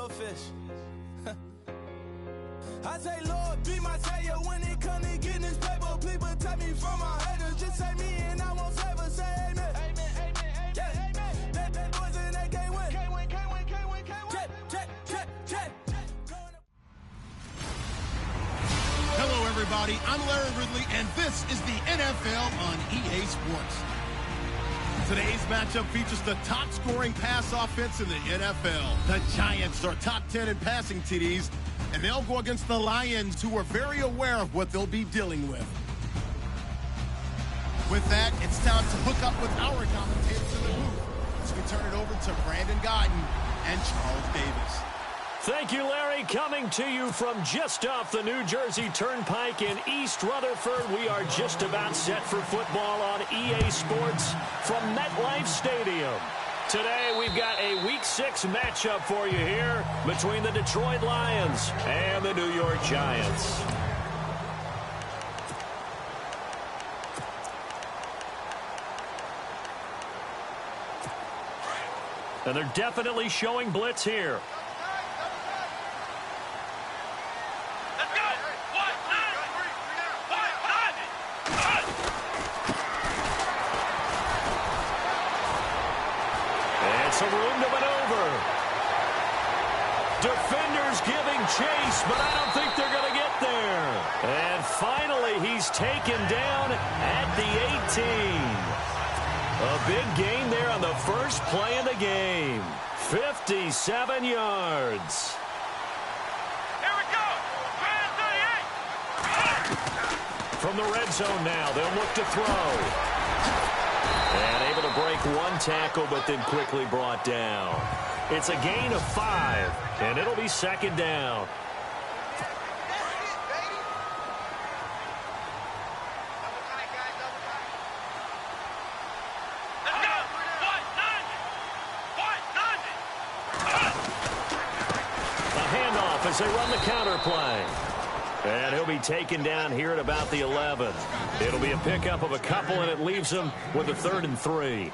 fish. I say, Lord, be my savior when it comes to getting this paper. Please protect me from my haters. Just say me and I won't favor. Say amen. Amen, amen, amen, yeah. Amen. That boys and they can't win. Can't win, can't win, can't win, can't win. Check. Hello, everybody. I'm Larry Ridley, and this is the NFL on EA Sports. Today's matchup features the top-scoring pass offense in the NFL. The Giants are top 10 in passing TDs, and they'll go against the Lions, who are very aware of what they'll be dealing with. With that, it's time to hook up with our commentators in the booth as we turn it over to Brandon Godden and Charles Davis. Thank you, Larry. Coming to you from just off the New Jersey Turnpike in East Rutherford. We are just about set for football on EA Sports from MetLife Stadium. Today, we've got a Week 6 matchup for you here between the Detroit Lions and the New York Giants. And they're definitely showing blitz here. Some room to maneuver. Defenders giving chase, but I don't think they're going to get there. And finally, he's taken down at the 18. A big gain there on the first play of the game. 57 yards. Here we go. 38. From the red zone now, they'll look to throw. And able to break one tackle, but then quickly brought down. It's a gain of 5, and it'll be second down. A handoff as they run the counter play. And he'll be taken down here at about the 11. It'll be a pickup of a couple, and it leaves him with a 3rd and 3.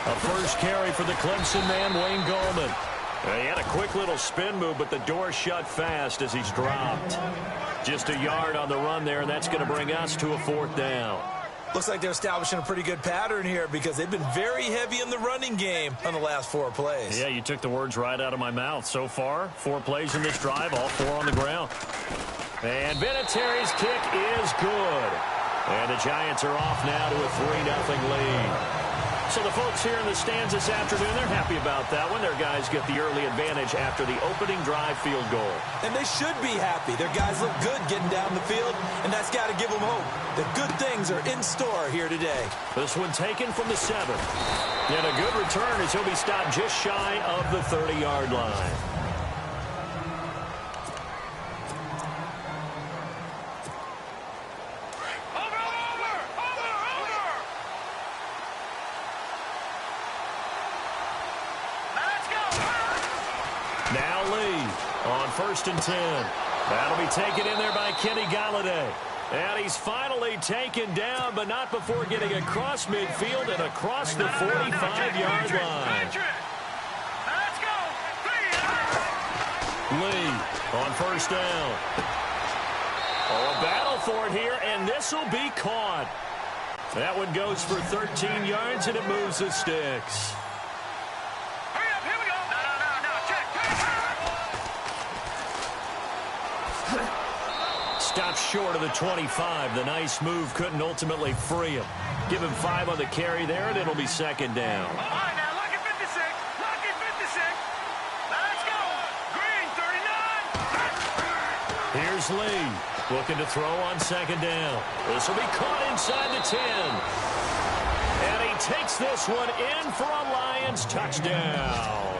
A first carry for the Clemson man, Wayne Gallman. He had a quick little spin move, but the door shut fast as he's dropped. Just a yard on the run there, and that's going to bring us to a 4th down. Looks like they're establishing a pretty good pattern here because they've been very heavy in the running game on the last 4 plays. Yeah, you took the words right out of my mouth. So far, 4 plays in this drive, all 4 on the ground. And Vinatieri's kick is good. And the Giants are off now to a 3-0 lead. So the folks here in the stands this afternoon, they're happy about that one. Their guys get the early advantage after the opening drive field goal. And they should be happy. Their guys look good getting down the field, and that's got to give them hope that good things are in store here today. This one taken from the 7. And a good return as he'll be stopped just shy of the 30-yard line. Now Lee on 1st and 10. That'll be taken in there by Kenny Galladay. And he's finally taken down, but not before getting across midfield and across the 45-yard line. Lee on 1st down. Oh, a battle for it here, and this will be caught. That one goes for 13 yards, and it moves the sticks. Stops short of the 25. The nice move couldn't ultimately free him. Give him 5 on the carry there, and it'll be second down. All right, now, lucky 56. Lucky 56. Let's go. Green, 39. Here's Lee looking to throw on second down. This will be caught inside the 10. And he takes this one in for a Lions touchdown.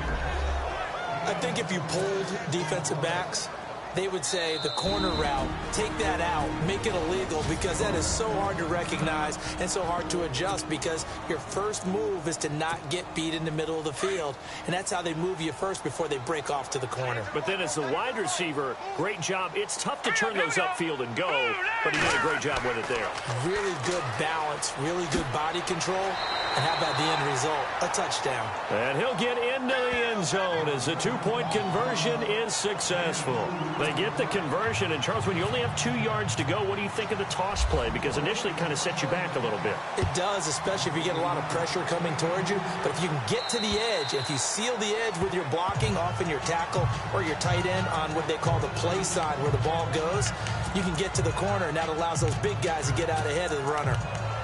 I think if you polled defensive backs, they would say the corner route, take that out, make it illegal, because that is so hard to recognize and so hard to adjust, because your first move is to not get beat in the middle of the field, and that's how they move you first before they break off to the corner. But then as the wide receiver, great job. It's tough to turn those upfield and go, but he did a great job with it there. Really good balance, really good body control, and how about the end result? A touchdown. And he'll get into the end zone as the two-point conversion is successful. They get the conversion, and Charles, when you only have 2 yards to go, what do you think of the toss play? Because initially it kind of sets you back a little bit. It does, especially if you get a lot of pressure coming towards you. But if you can get to the edge, if you seal the edge with your blocking, often your tackle or your tight end on what they call the play side where the ball goes, you can get to the corner, and that allows those big guys to get out ahead of the runner.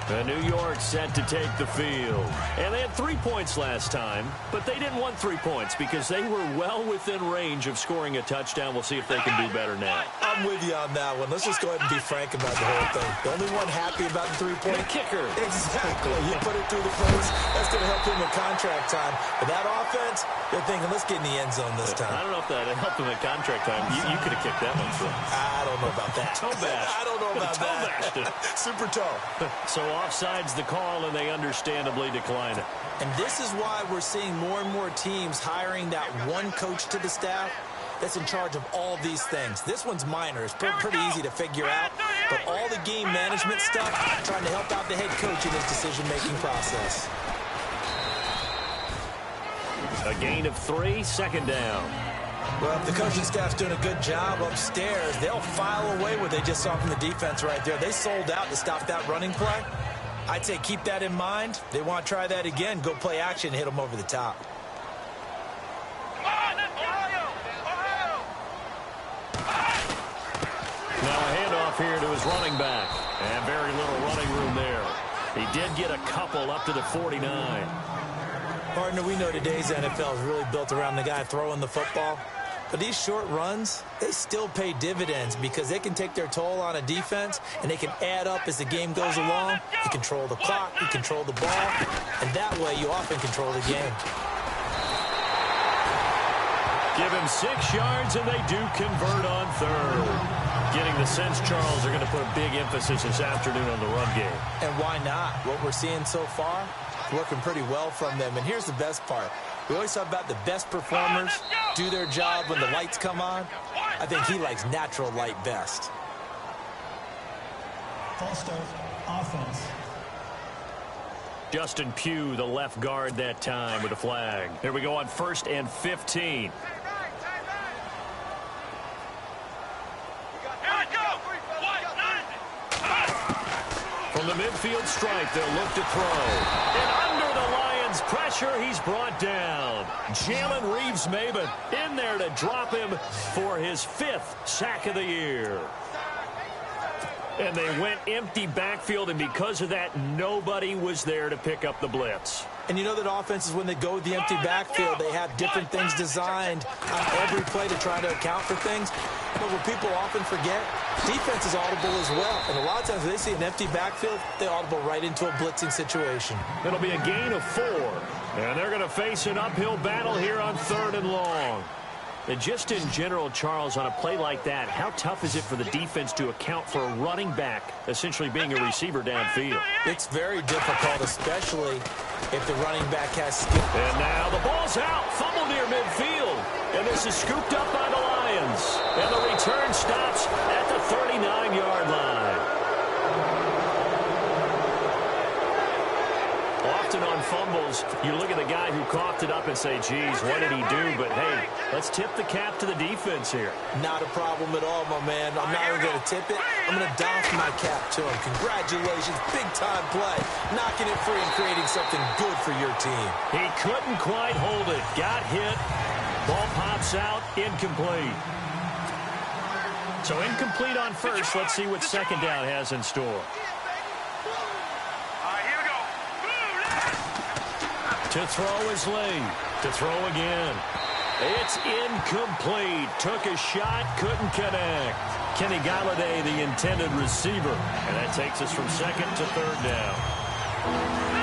And New York set to take the field. And they had 3 points last time, but they didn't want 3 points because they were well within range of scoring a touchdown. We'll see if they can do better now. I'm with you on that one. Let's just go ahead and be frank about the whole thing. The only one happy about the three-point kicker. Exactly. You put it through the post. That's going to help him with contract time. But that offense, they're thinking, let's get in the end zone this time. I don't know if that helped him at contract time. You could have kicked that one for him. I don't know about that. Toe bash. I don't know about toe that. bashed it. Super toe. So offside's the call, and they understandably decline it. And this is why we're seeing more and more teams hiring that one coach to the staff that's in charge of all these things. This one's minor. It's pretty easy to figure out. But all the game management stuff, trying to help out the head coach in his decision-making process. A gain of 3, second down. Well, if the coaching staff's doing a good job upstairs, they'll file away what they just saw from the defense right there. They sold out to stop that running play. I'd say keep that in mind. They want to try that again. Go play action and hit them over the top. Now a handoff here to his running back. And very little running room there. He did get a couple up to the 49. Partner, we know today's NFL is really built around the guy throwing the football. But these short runs, they still pay dividends because they can take their toll on a defense, and they can add up as the game goes along. You control the clock, you control the ball, and that way you often control the game. Give him 6 yards, and they do convert on third. Getting the sense, Charles, they're going to put a big emphasis this afternoon on the run game. And why not? What we're seeing so far, working pretty well from them. And here's the best part. We always talk about the best performers do their job when the lights come on. I think he likes natural light best. False start, offense. Justin Pugh, the left guard that time with a flag. Here we go on 1st and 15. From the midfield stripe, they'll look to throw. And under the Lions' pressure, he's brought down. Jalen Reeves-Maybin in there to drop him for his 5th sack of the year. And they went empty backfield, and because of that, nobody was there to pick up the blitz. And you know that offenses, when they go with the empty backfield, they have different things designed on every play to try to account for things. But what people often forget, defense is audible as well. And a lot of times when they see an empty backfield, they audible right into a blitzing situation. It'll be a gain of 4. And they're going to face an uphill battle here on 3rd and long. And just in general, Charles, on a play like that, how tough is it for the defense to account for a running back essentially being a receiver downfield? It's very difficult, especially if the running back has skill. And now the ball's out, fumble near midfield. And this is scooped up by the Lions. And the return stops at the 39-yard line. Often on fumbles, you look at the guy who coughed it up and say, geez, what did he do? But, hey, let's tip the cap to the defense here. Not a problem at all, my man. I'm not even going to tip it. I'm going to doff my cap to him. Congratulations. Big-time play. Knocking it free and creating something good for your team. He couldn't quite hold it. Got hit. Ball pops out. Incomplete. So incomplete on first. Let's see what second down has in store. To throw is Lee. To throw again. It's incomplete. Took a shot, couldn't connect. Kenny Galladay, the intended receiver. And that takes us from second to 3rd down.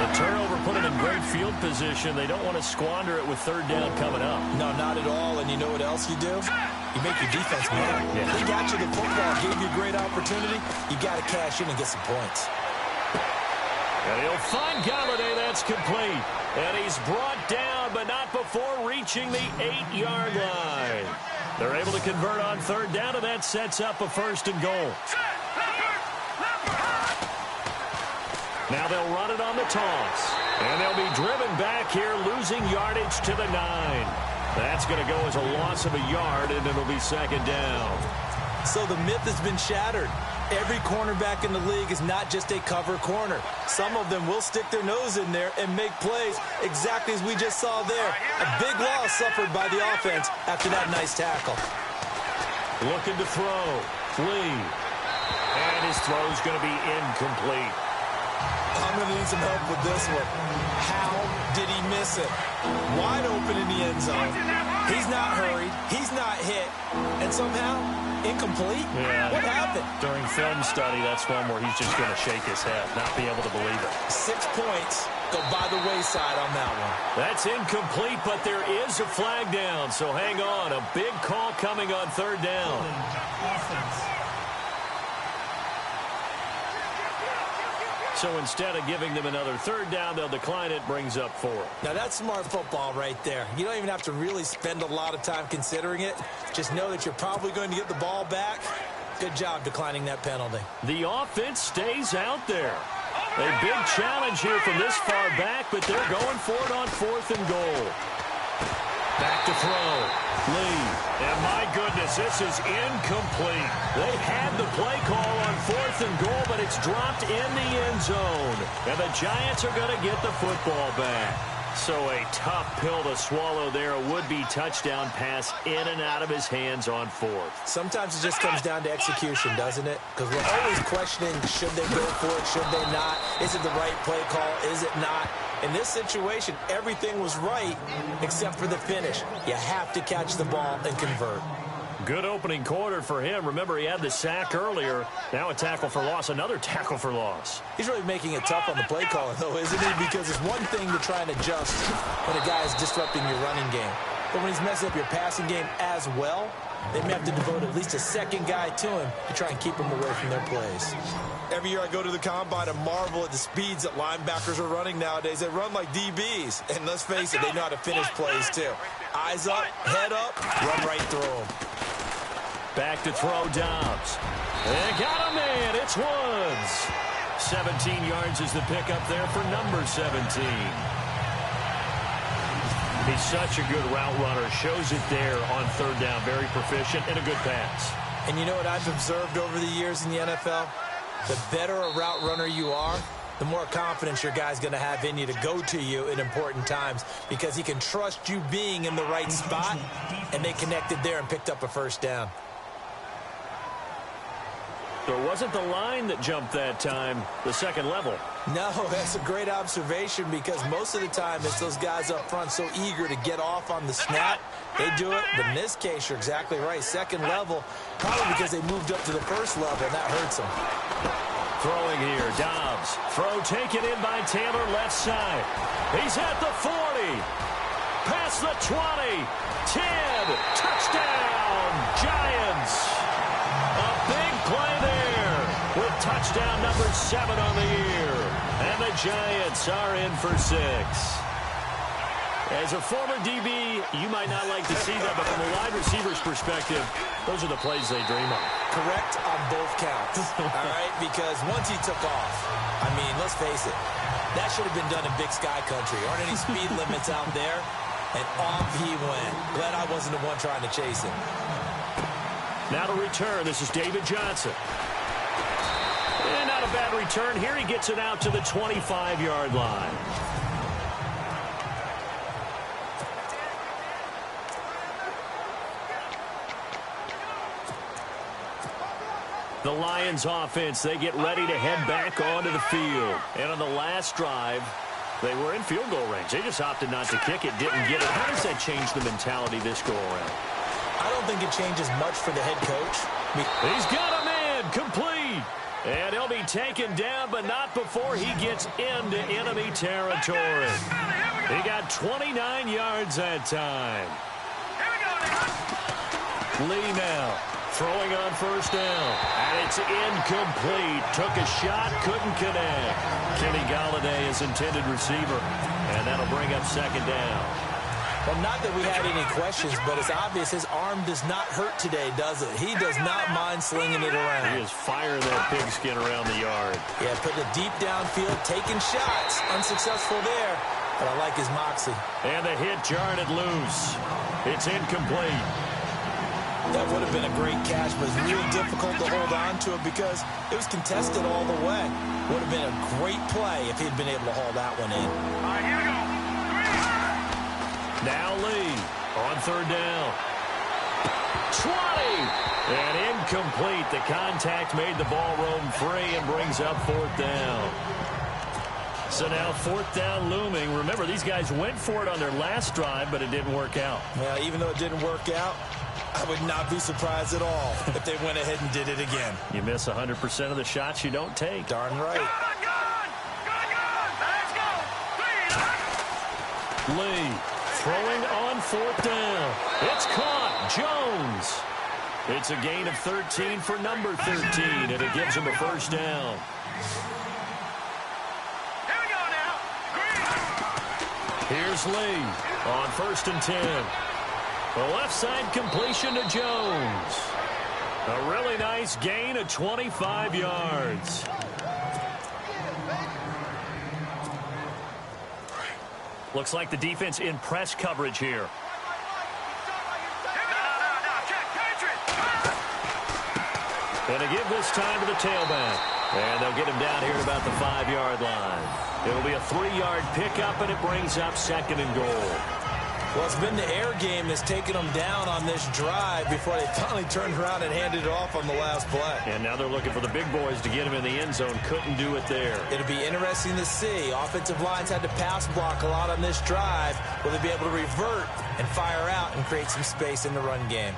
The turnover put them in great field position. They don't want to squander it with 3rd down coming up. No, not at all. And you know what else you do? You make your defense mad. Yeah. They got you the football, gave you a great opportunity. You got to cash in and get some points. And he'll find Galladay. That's complete. And he's brought down, but not before reaching the 8-yard line. They're able to convert on third down, and that sets up a 1st and goal. Now they'll run it on the toss. And they'll be driven back here, losing yardage to the 9. That's going to go as a loss of a yard, and it'll be 2nd down. So the myth has been shattered. Every cornerback in the league is not just a cover corner. Some of them will stick their nose in there and make plays exactly as we just saw there. A big loss suffered by the offense after that nice tackle. Looking to throw. Lee. And his throw's going to be incomplete. I'm going to need some help with this one. How did he miss it? Wide open in the end zone. He's not hurried. He's not hit. And somehow, incomplete? Yeah. What happened? During film study, that's one where he's just going to shake his head, not be able to believe it. 6 points go by the wayside on that one. That's incomplete, but there is a flag down. So hang on. A big call coming on 3rd down. Offense. So instead of giving them another 3rd down, they'll decline it, brings up 4. Now, that's smart football right there. You don't even have to really spend a lot of time considering it. Just know that you're probably going to get the ball back. Good job declining that penalty. The offense stays out there. A big challenge here from this far back, but they're going for it on 4th and goal. Back to throw. Lee. And my goodness, this is incomplete. They had the play call on 4th and goal, but it's dropped in the end zone. And the Giants are going to get the football back. So a tough pill to swallow there. A would-be touchdown pass in and out of his hands on 4th. Sometimes it just comes down to execution, doesn't it? Because we're always questioning, should they go for it, should they not? Is it the right play call, is it not? In this situation, everything was right except for the finish. You have to catch the ball and convert. Good opening quarter for him. Remember, he had the sack earlier. Now a tackle for loss, another tackle for loss. He's really making it tough on the play calling, though, isn't he? Because it's one thing to try and adjust when a guy is disrupting your running game. But when he's messing up your passing game as well, they may have to devote at least a second guy to him to try and keep him away from their plays. Every year I go to the combine and marvel at the speeds that linebackers are running nowadays. They run like DBs. And let's face it, they know how to finish plays too. Eyes up, head up, run right through them. Back to throw Dobbs. They got a man. It's Woods. 17 yards is the pickup there for number 17. He's such a good route runner. Shows it there on 3rd down. Very proficient and a good pass. And you know what I've observed over the years in the NFL? The better a route runner you are, the more confidence your guy's going to have in you to go to you in important times because he can trust you being in the right spot, and they connected there and picked up a 1st down. So it wasn't the line that jumped that time, the 2nd level. No, that's a great observation because most of the time it's those guys up front so eager to get off on the snap. They do it, but in this case, you're exactly right. 2nd level, probably because they moved up to the 1st level, and that hurts them. Throwing here, Dobbs. Throw taken in by Taylor, left side. He's at the 40. Past the 20. 10. Touchdown, Giants. A big play there with touchdown number 7 on the year. And the Giants are in for 6. As a former DB, you might not like to see that, but from a wide receiver's perspective, those are the plays they dream of. Correct on both counts, all right? Because once he took off, I mean, let's face it, that should have been done in Big Sky Country. Aren't any speed limits out there? And off he went. Glad I wasn't the one trying to chase him. Now to return, this is David Johnson. And not a bad return. Here he gets it out to the 25-yard line. The Lions offense, they get ready to head back onto the field. And on the last drive, they were in field goal range. They just opted not to kick it, didn't get it. How does that change the mentality this go-around? I don't think it changes much for the head coach. He's got a man, complete. And he'll be taken down, but not before he gets into enemy territory. He got 29 yards that time. Lee now throwing on first down. And it's incomplete. Took a shot, couldn't connect. Kenny Galladay is intended receiver. And that'll bring up second down. Well, not that we had any questions, but it's obvious his arm does not hurt today, does it? He does not mind slinging it around. He is firing that pigskin around the yard. Yeah, putting it deep downfield, taking shots. Unsuccessful there, but I like his moxie. And the hit jarred it loose. It's incomplete. That would have been a great catch, but it's really difficult to hold on to it because it was contested all the way. Would have been a great play if he'd been able to haul that one in. All right, here we go. Now Lee on third down. 20! And incomplete. The contact made the ball roam free and brings up fourth down. So now fourth down looming. Remember, these guys went for it on their last drive, but it didn't work out. Well, even though it didn't work out, I would not be surprised at all if they went ahead and did it again. You miss 100% of the shots you don't take. Darn right. Let's go. Lee throwing on fourth down. It's caught. Jones. It's a gain of 13 for number 13, and it gives him a first down. Here we go now. Here's Lee on first and 10. The left side completion to Jones. A really nice gain of 25 yards. Looks like the defense in press coverage here. And to give this time to the tailback. And they'll get him down here at about the 5-yard line. It'll be a 3-yard pickup, and it brings up second and goal. Well, it's been the air game that's taken them down on this drive before they finally turned around and handed it off on the last play. And now they're looking for the big boys to get him in the end zone. Couldn't do it there. It'll be interesting to see. Offensive lines had to pass block a lot on this drive. Will they be able to revert and fire out and create some space in the run game?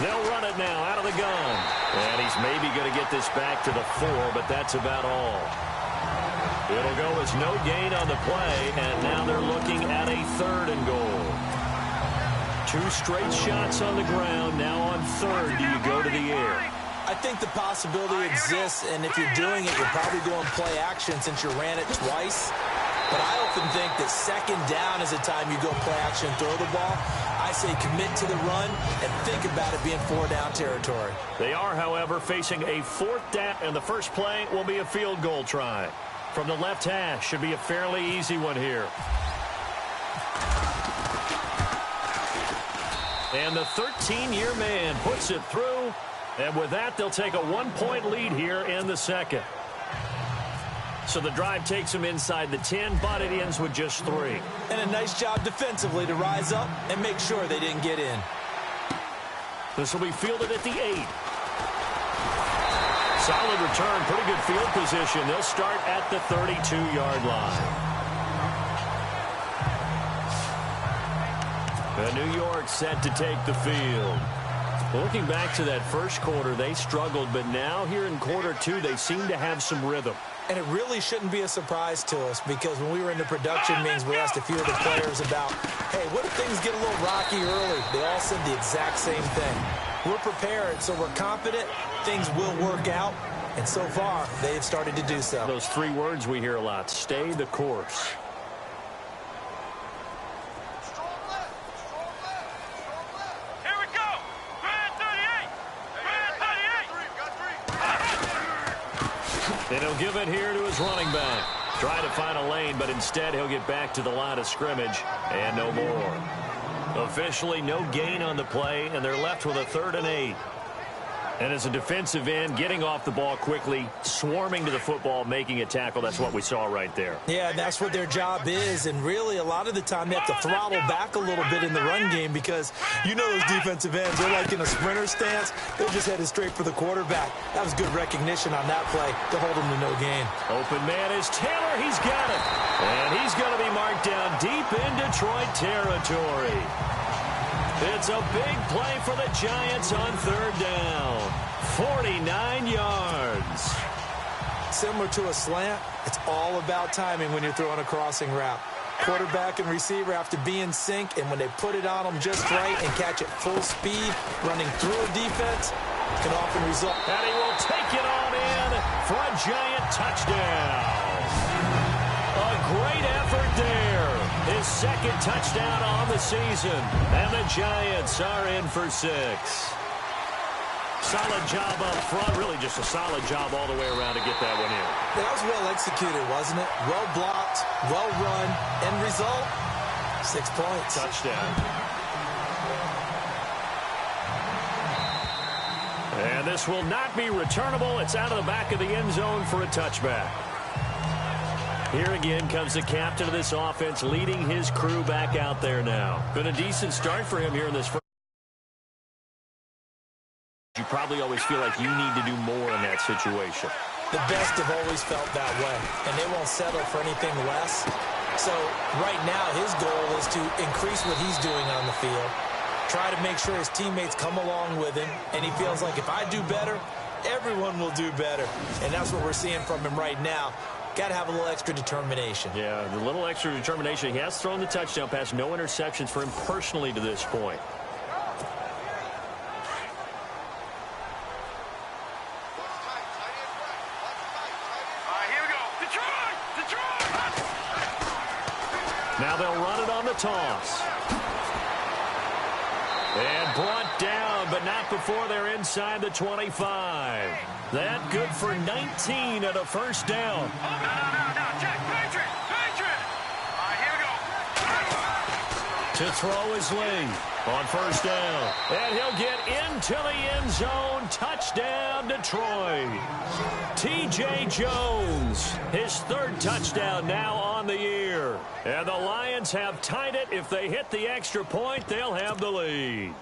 They'll run it now out of the gun. And he's maybe going to get this back to the 4, but that's about all. It'll go as no gain on the play, and now they're looking at a 3rd and goal. 2 straight shots on the ground. Now on 3rd, do you go to the air? I think the possibility exists, and if you're doing it, you're probably going play action since you ran it twice. But I often think that 2nd down is the time you go play action and throw the ball. I say commit to the run and think about it being 4-down territory. They are, however, facing a 4th down, and the first play will be a field goal try. From the left hash, should be a fairly easy one here. And the 13-year man puts it through, and with that, they'll take a 1-point lead here in the second. So the drive takes them inside the 10, but it ends with just 3. And a nice job defensively to rise up and make sure they didn't get in. This will be fielded at the 8. Solid return, pretty good field position. They'll start at the 32-yard line. New York set to take the field. Looking back to that first quarter, they struggled, but now here in quarter 2, they seem to have some rhythm. And it really shouldn't be a surprise to us because when we were in the production meetings, we asked a few of the players about, hey, what if things get a little rocky early? They all said the exact same thing. We're prepared, so we're confident things will work out. And so far, they've started to do so. Those 3 words we hear a lot, stay the course. Here we go. Grand 38. And he'll give it here to his running back. Try to find a lane, but instead he'll get back to the line of scrimmage and no more. Officially no gain on the play, and they're left with a 3rd and 8. And as a defensive end, getting off the ball quickly, swarming to the football, making a tackle, that's what we saw right there. Yeah, that's what their job is, and really a lot of the time they have to throttle back a little bit in the run game because you know those defensive ends, they're like in a sprinter stance. They're just headed straight for the quarterback. That was good recognition on that play to hold them to no gain. Open man is Taylor. He's got it. And he's going to be marked down deep in Detroit territory. It's a big play for the Giants on 3rd down. 49 yards. similar to a slant. It's all about timing when you're throwing a crossing route. Quarterback and receiver have to be in sync, and when they put it on them just right and catch it full speed, running through a defense, can often result. And he will take it on in for a giant touchdown. A great effort there. His second touchdown on the season. And the Giants are in for 6. Solid job up front. Really just a solid job all the way around to get that one in. That was well executed, wasn't it? Well blocked, well run. End result, 6 points. Touchdown. And this will not be returnable. It's out of the back of the end zone for a touchback. Here again comes the captain of this offense, leading his crew back out there now. Been a decent start for him here in this first. You probably always feel like you need to do more in that situation. The best have always felt that way, and they won't settle for anything less. So right now his goal is to increase what he's doing on the field, try to make sure his teammates come along with him, and he feels like if I do better, everyone will do better. And that's what we're seeing from him right now. Got to have a little extra determination. Yeah, the little extra determination. He has thrown the touchdown pass, no interceptions for him personally to this point. Now they'll run it on the toss. And brought down, but not before they're inside the 25. That good for 19 at a first down. No. Check. Patriot. Here we go. To throw is Lee on first down. And he'll get into the end zone. Touchdown, Detroit. T.J. Jones, his third touchdown now on the year. And the Lions have tied it. If they hit the extra point, they'll have the lead.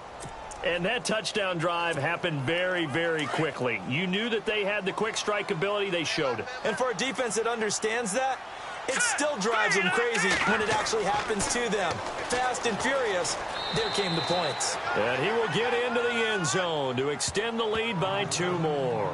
And that touchdown drive happened very, very quickly. You knew that they had the quick strike ability. They showed it. And for a defense that understands that, it still drives them crazy when it actually happens to them. Fast and furious, there came the points. And he will get into the end zone to extend the lead by 2 more.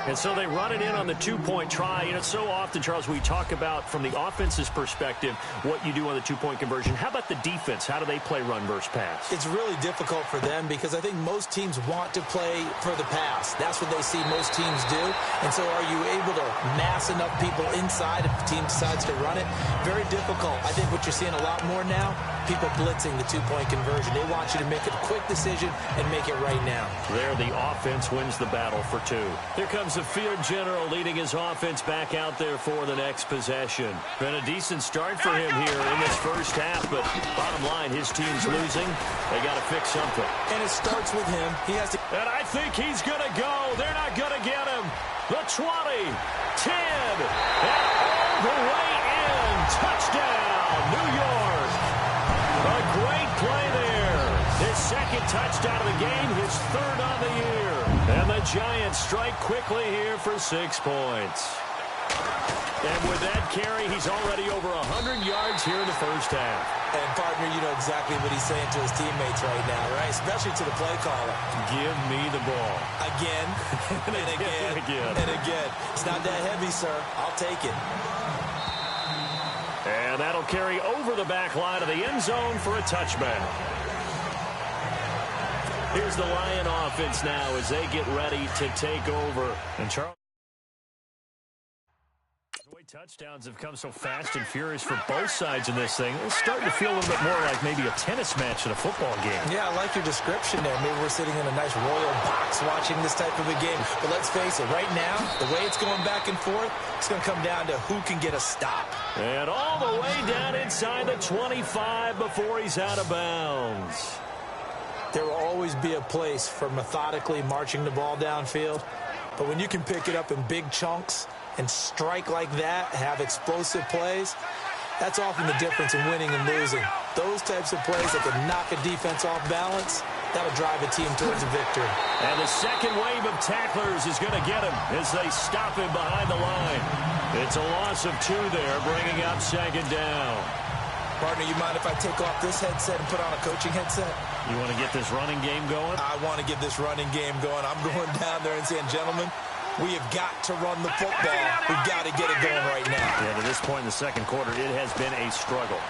And so they run it in on the 2-point try. You know, so often, Charles, we talk about from the offense's perspective what you do on the 2-point conversion. How about the defense? How do they play run versus pass? It's really difficult for them because I think most teams want to play for the pass. That's what they see most teams do. And so are you able to mass enough people inside if the team decides to run it? Very difficult. I think what you're seeing a lot more now, people blitzing the 2-point conversion. They want you to make a quick decision and make it right now. There, the offense wins the battle for 2. Here comes the field general leading his offense back out there for the next possession. Been a decent start for him here in this first half, but bottom line, his team's losing. They got to fix something. And it starts with him. He has to. And I think he's going to go. They're not going to get him. The 20, 10, and all the way in. Touchdown, New York. A great play there. His second touchdown of the game, his third on the year. And the Giants strike quickly here for 6 points. And with that carry, he's already over 100 yards here in the first half. And, partner, you know exactly what he's saying to his teammates right now, right? Especially to the play caller. Give me the ball. Again, and again, and again. It's not that heavy, sir. I'll take it. And that'll carry over the back line of the end zone for a touchback. Here's the Lion offense now as they get ready to take over. And Charles, the way touchdowns have come so fast and furious for both sides in this thing, it's starting to feel a little bit more like maybe a tennis match in a football game. Yeah, I like your description there. Maybe we're sitting in a nice royal box watching this type of a game. But let's face it, right now, the way it's going back and forth, it's going to come down to who can get a stop. And all the way down inside the 25 before he's out of bounds. There will always be a place for methodically marching the ball downfield. But when you can pick it up in big chunks and strike like that, have explosive plays, that's often the difference in winning and losing. Those types of plays that can knock a defense off balance, that'll drive a team towards a victory. And the second wave of tacklers is going to get him as they stop him behind the line. It's a loss of 2 there, bringing up second down. Partner, you mind if I take off this headset and put on a coaching headset? You want to get this running game going? I want to get this running game going. I'm going down there and saying, gentlemen, We have got to run the football. We've got to get it going right now. Yeah, to this point in the second quarter, it has been a struggle.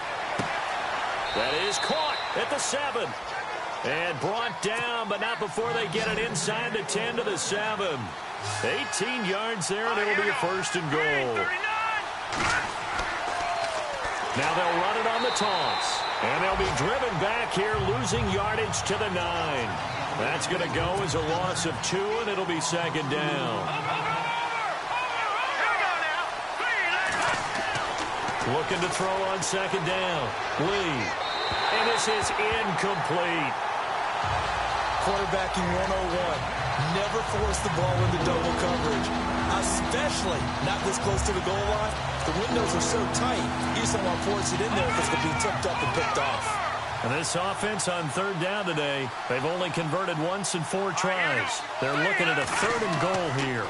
That is caught at the 7. And brought down, but not before they get it inside the 10 to the 7. 18 yards there, and it'll be a 1st and goal. Now they'll run it on the toss. And they'll be driven back here, losing yardage to the 9. That's going to go as a loss of 2, and it'll be 2nd down. Looking to throw on 2nd down. Lee. And this is incomplete. Quarterbacking 101. Never force the ball into double coverage, especially not this close to the goal line. The windows are so tight, you just don't want to force it in there if it's going to be tipped up and picked off. And this offense on 3rd down today, they've only converted once in 4 tries. They're looking at a 3rd and goal here.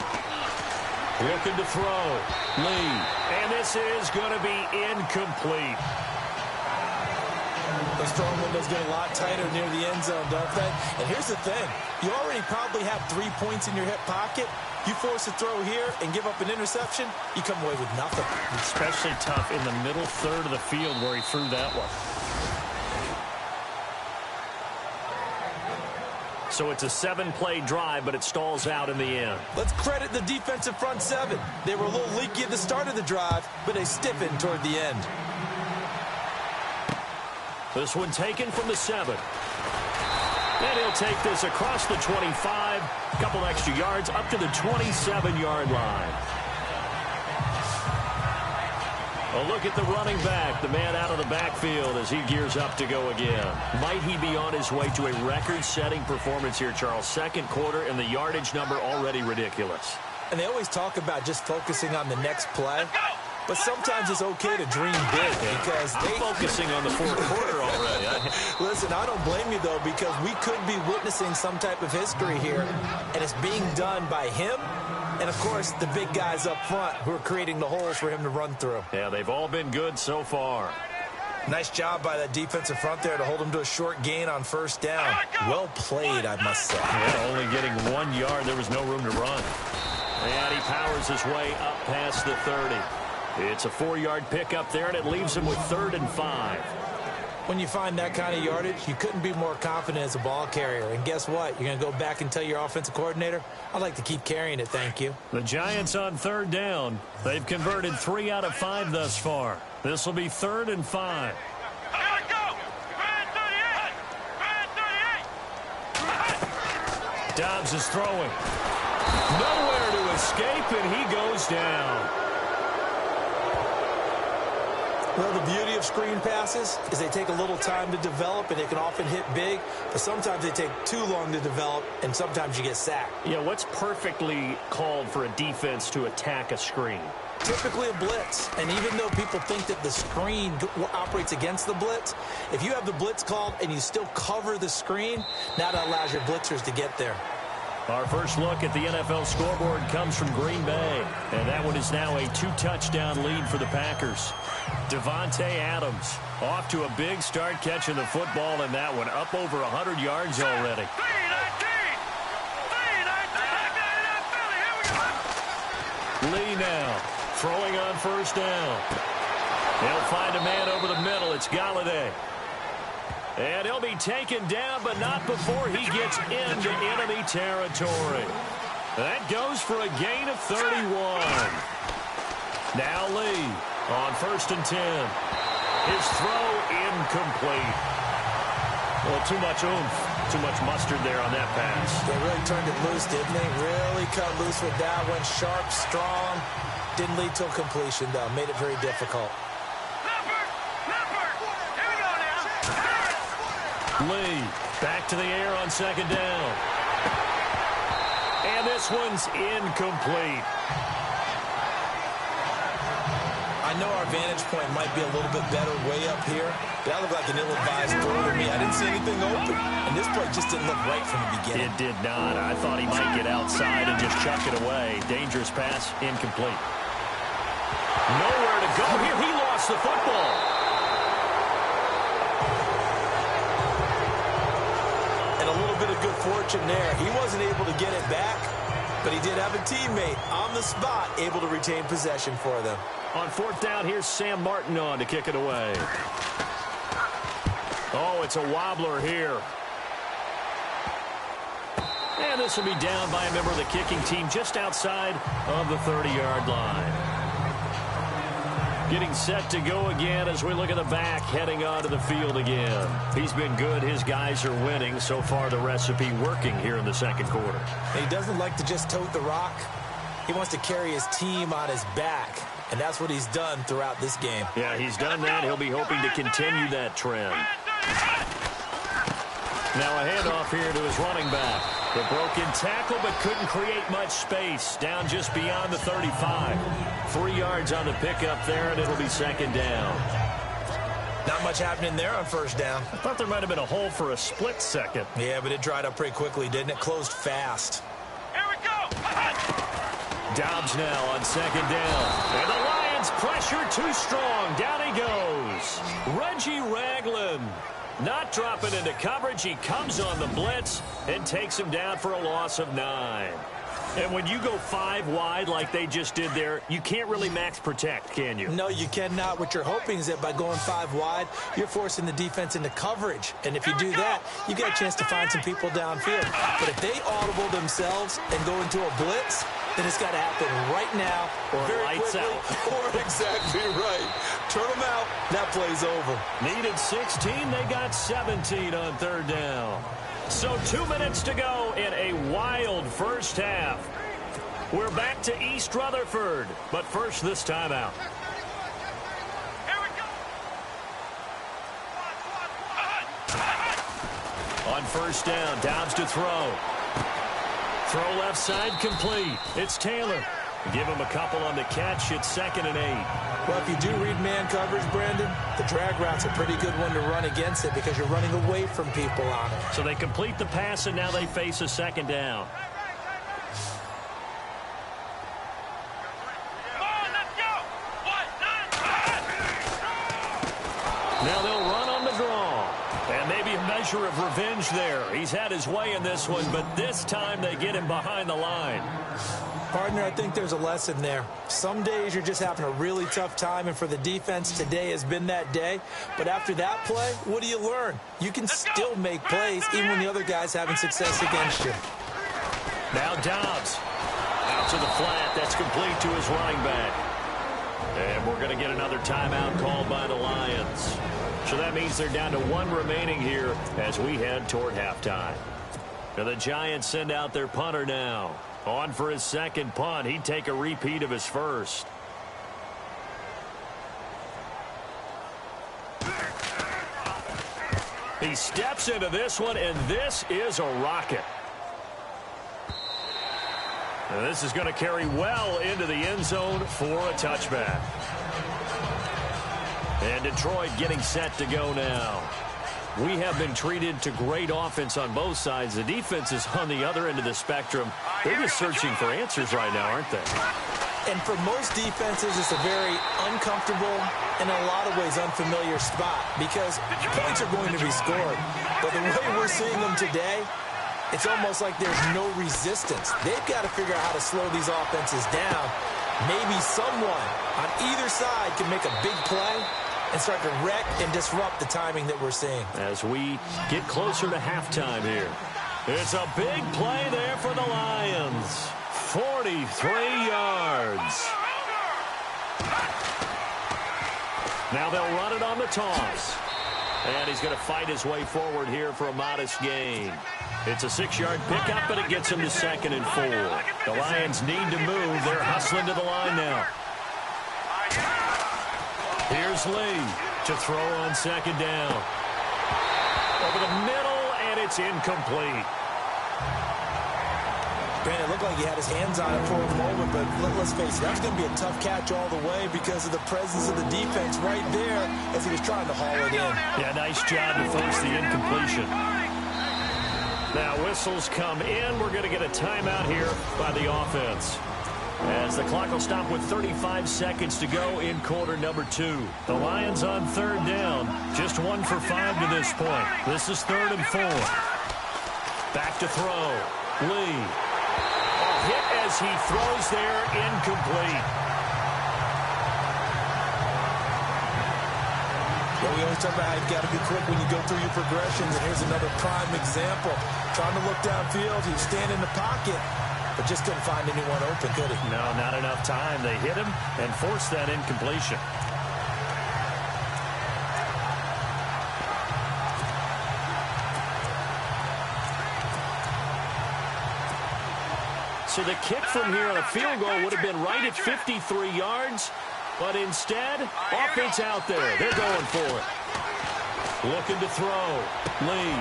Looking to throw. Lee. And this is going to be incomplete. Those throwing windows get a lot tighter near the end zone, don't they? And here's the thing. You already probably have 3 points in your hip pocket. You force a throw here and give up an interception, you come away with nothing. Especially tough in the middle 3rd of the field where he threw that one. So it's a 7-play drive, but it stalls out in the end. Let's credit the defensive front 7. They were a little leaky at the start of the drive, but they stiffened toward the end. This one taken from the 7. And he'll take this across the 25. A couple extra yards up to the 27-yard line. A look at the running back, the man out of the backfield as he gears up to go again. Might he be on his way to a record-setting performance here, Charles? 2nd quarter, and the yardage number already ridiculous. And they always talk about just focusing on the next play. But sometimes it's okay to dream big because I'm focusing on the 4th quarter already. Listen, I don't blame you, though, because we could be witnessing some type of history here, and it's being done by him and, of course, the big guys up front who are creating the holes for him to run through. Yeah, they've all been good so far. Nice job by that defensive front there to hold him to a short gain on 1st down. Well played, I must say. Yeah, only getting 1 yard. There was no room to run. And he powers his way up past the 30. It's a 4-yard pickup there, and it leaves him with 3rd and 5. When you find that kind of yardage, you couldn't be more confident as a ball carrier. And guess what? You're going to go back and tell your offensive coordinator, I'd like to keep carrying it, thank you. The Giants on 3rd down. They've converted 3 out of 5 thus far. This will be 3rd and 5. Dobbs is throwing. Nowhere to escape, and he goes down. Well, the beauty of screen passes is they take a little time to develop, and they can often hit big, but sometimes they take too long to develop, and sometimes you get sacked. Yeah, what's perfectly called for a defense to attack a screen? Typically a blitz, and even though people think that the screen operates against the blitz, if you have the blitz called and you still cover the screen, now that allows your blitzers to get there. Our first look at the NFL scoreboard comes from Green Bay, and that one is now a 2-touchdown lead for the Packers. Devontae Adams off to a big start catching the football in that one, up over 100 yards already. Lee now throwing on 1st down. He'll find a man over the middle. It's Galladay. And he'll be taken down, but not before he gets into enemy territory. That goes for a gain of 31. Now Lee on 1st and 10. His throw incomplete. Well, too much oomph, too much mustard there on that pass. They really turned it loose, didn't they? Really cut loose with that one. Sharp, strong. Didn't lead to a completion, though. Made it very difficult. Lee back to the air on 2nd down. And this one's incomplete. I know our vantage point might be a little bit better way up here, but that looked like an ill-advised throw to me. I didn't see anything open, and this play just didn't look right from the beginning. It did not. I thought he might get outside and just chuck it away. Dangerous pass, incomplete. Nowhere to go here. He lost the football. And a little bit of good fortune there. He wasn't able to get it back, But he did have a teammate on the spot able to retain possession for them. On fourth down, here's Sam Martin on to kick it away. Oh, it's a wobbler here. And this will be down by a member of the kicking team just outside of the 30-yard line. Getting set to go again as we look at the back heading onto the field again. He's been good. His guys are winning. So far, the recipe working here in the second quarter. He doesn't like to just tote the rock. He wants to carry his team on his back, and that's what he's done throughout this game. Yeah, he's done that. He'll be hoping to continue that trend. Now a handoff here to his running back. The broken tackle, but couldn't create much space. Down just beyond the 35. 3 yards on the pickup there, and it'll be second down. Not much happening there on first down. I thought there might have been a hole for a split second. Yeah, but it dried up pretty quickly, didn't it? Closed fast. Here we go. Dobbs now on second down. And the Lions pressure too strong. Down he goes. Reggie Ragland. Not dropping into coverage. He comes on the blitz and takes him down for a loss of 9. And when you go 5 wide like they just did there, you can't really max protect, can you? No, you cannot. What you're hoping is that by going 5 wide, you're forcing the defense into coverage. And if you do that, you get a chance to find some people downfield. But if they audible themselves and go into a blitz, then it's got to happen right now, or very lights quickly, out. or exactly right. Turn them out, that play's over. Needed 16, they got 17 on third down. So 2 minutes to go in a wild first half. We're back to East Rutherford, but first this timeout. Here we go. On first down, Dobbs to throw. Throw left side complete. It's Taylor. Give him a couple on the catch. It's 2nd and 8. Well, if you do read man coverage, Brandon, the drag route's a pretty good one to run against it because you're running away from people on it. So they complete the pass, and now they face a second down. Now they'll run on the draw. And maybe a measure of revenge there. He's had his way in this one, but this time they get him behind the line. Partner, I think there's a lesson there. Some days you're just having a really tough time, and for the defense, today has been that day. But after that play, what do you learn? You can still make plays even when the other guy's having success against you. Now Dobbs. Out to the flat. That's complete to his running back. And we're going to get another timeout called by the Lions. So that means they're down to 1 remaining here as we head toward halftime. Now the Giants send out their punter now. On for his second punt. He'd take a repeat of his first. He steps into this one, and this is a rocket. And this is going to carry well into the end zone for a touchback. And Detroit getting set to go now. We have been treated to great offense on both sides. The defense is on the other end of the spectrum. They're just searching for answers right now, aren't they? And for most defenses, it's a very uncomfortable and in a lot of ways unfamiliar spot because points are going to be scored. But the way we're seeing them today, it's almost like there's no resistance. They've got to figure out how to slow these offenses down. Maybe someone on either side can make a big play and start to wreck and disrupt the timing that we're seeing. As we get closer to halftime here. It's a big play there for the Lions. 43 yards. Now they'll run it on the toss. And he's going to fight his way forward here for a modest gain. It's a 6-yard pickup, but it gets him to 2nd and 4. The Lions need to move. They're hustling to the line now. Here's Lee to throw on second down. Over the middle, and it's incomplete. Brandon, it looked like he had his hands on it for a moment, but let's face it, that's going to be a tough catch all the way because of the presence of the defense right there as he was trying to haul it in. Yeah, nice job to force the incompletion. Now whistles come in. We're going to get a timeout here by the offense. As the clock will stop with 35 seconds to go in quarter number 2. The Lions on third down. Just 1 for 5 to this point. This is 3rd and 4. Back to throw. Lee. A hit as he throws there, incomplete. Yeah, we always talk about how you've got to be quick when you go through your progressions, and here's another prime example. Trying to look downfield, he was standing in the pocket, but just couldn't find anyone open, could he? No, not enough time. They hit him and forced that incompletion. So the kick from here on a field goal would have been right at 53 yards, but instead, offense out there. They're going for it. Looking to throw. Lee.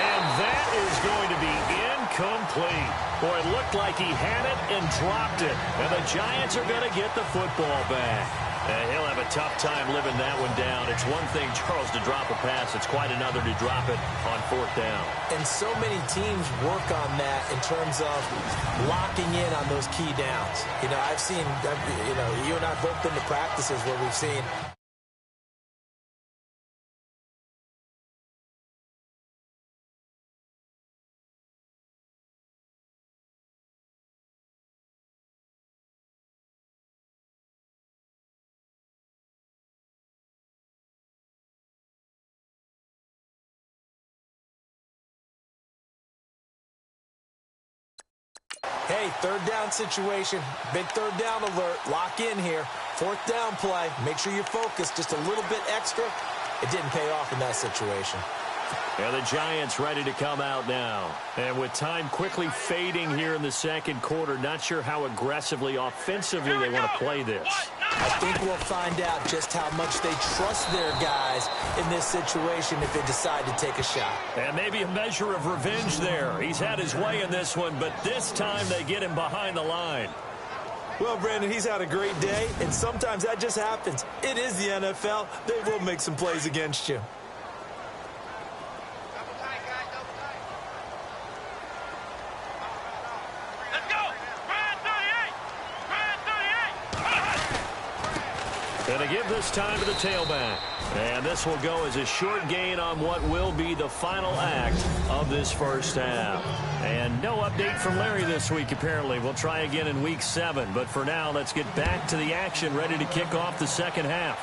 And that is going to be incomplete. Boy, it looked like he had it and dropped it. And the Giants are going to get the football back. And he'll have a tough time living that one down. It's one thing, Charles, to drop a pass. It's quite another to drop it on fourth down. And so many teams work on that in terms of locking in on those key downs. You know, I've seen, you and I both been to practices where we've seen hey, third down situation, big third down alert, lock in here, fourth down play, make sure you're focused just a little bit extra. It didn't pay off in that situation. Yeah, the Giants ready to come out now. And with time quickly fading here in the second quarter, not sure how aggressively, offensively they want to play this. I think we'll find out just how much they trust their guys in this situation if they decide to take a shot. And maybe a measure of revenge there. He's had his way in this one, but this time they get him behind the line. Well, Brandon, he's had a great day, and sometimes that just happens. It is the NFL. They will make some plays against you. And to give this time to the tailback. And this will go as a short gain on what will be the final act of this first half. And no update from Larry this week, apparently. We'll try again in week 7. But for now, let's get back to the action, ready to kick off the second half.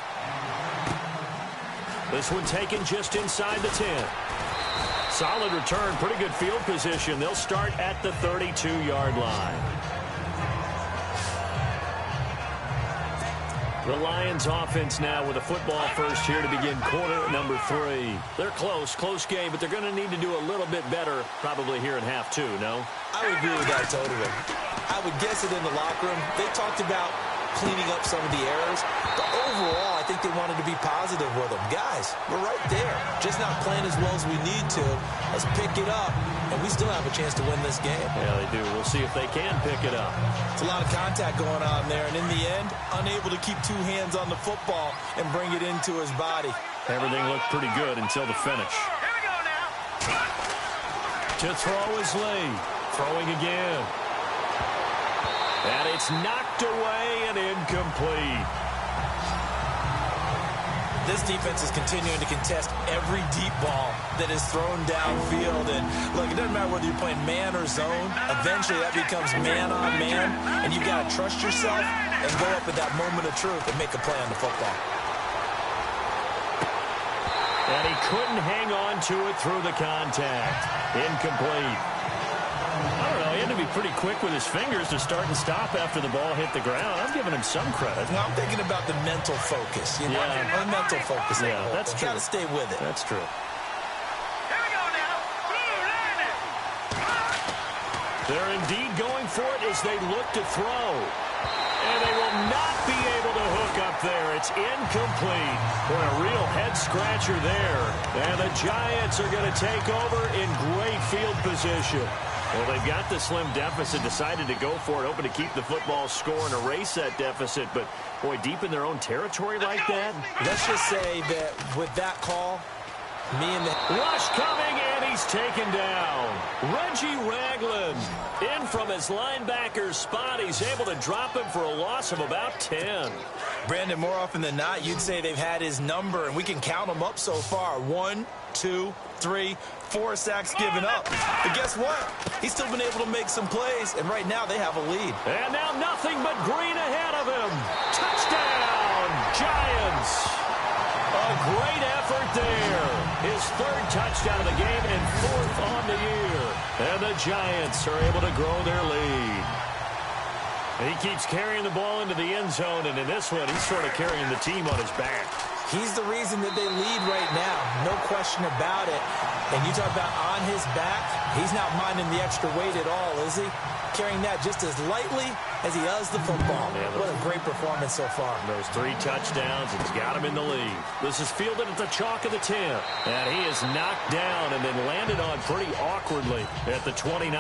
This one taken just inside the 10. Solid return, pretty good field position. They'll start at the 32-yard line. The Lions offense now with a football first here to begin quarter number 3. They're close game, but they're going to need to do a little bit better probably here in half 2, no? I would agree with that totally. I would guess it in the locker room. They talked about cleaning up some of the errors, but overall I think they wanted to be positive with them. Guys, we're right there. Just not playing as well as we need to. Let's pick it up, and we still have a chance to win this game. Yeah, they do. We'll see if they can pick it up. It's a lot of contact going on there, and in the end, unable to keep two hands on the football and bring it into his body. Everything looked pretty good until the finish. Here we go now. To throw is Lee. Throwing again. And it's knocked away and incomplete. This defense is continuing to contest every deep ball that is thrown downfield. And look, it doesn't matter whether you're playing man or zone. Eventually that becomes man on man. And you've got to trust yourself and go up at that moment of truth and make a play on the football. And he couldn't hang on to it through the contact. Incomplete. I don't know, he had to be pretty quick with his fingers to start and stop after the ball hit the ground. I'm giving him some credit. Now, I'm thinking about the mental focus. You know, the mental focus. Yeah, that's true. Got to stay with it. That's true. Here we go now. They're indeed going for it as they look to throw. And they will not be able to hook up there. It's incomplete. Boy, a real head-scratcher there. And the Giants are going to take over in great field position. Well, they've got the slim deficit, decided to go for it, hoping to keep the football score and erase that deficit. But, boy, deep in their own territory like that. Let's just say that with that call, me and the rush coming, and he's taken down. Reggie Ragland in from as his linebacker spot. He's able to drop him for a loss of about 10. Brandon, more often than not, you'd say they've had his number, and we can count them up so far. 1, 2, 3, 4 sacks given up. But guess what? He's still been able to make some plays, and right now they have a lead. And now nothing but green ahead of him. Touchdown, Giants. A great effort there. His third touchdown of the game and fourth on the year. And the Giants are able to grow their lead. He keeps carrying the ball into the end zone, and in this one, he's sort of carrying the team on his back. He's the reason that they lead right now. No question about it. And you talk about on his back, he's not minding the extra weight at all, is he? Carrying that just as lightly as he does the football. Yeah, what a great performance so far. Those 3 touchdowns, it's got him in the lead. This is fielded at the chalk of the 10. And he is knocked down and then landed on pretty awkwardly at the 29.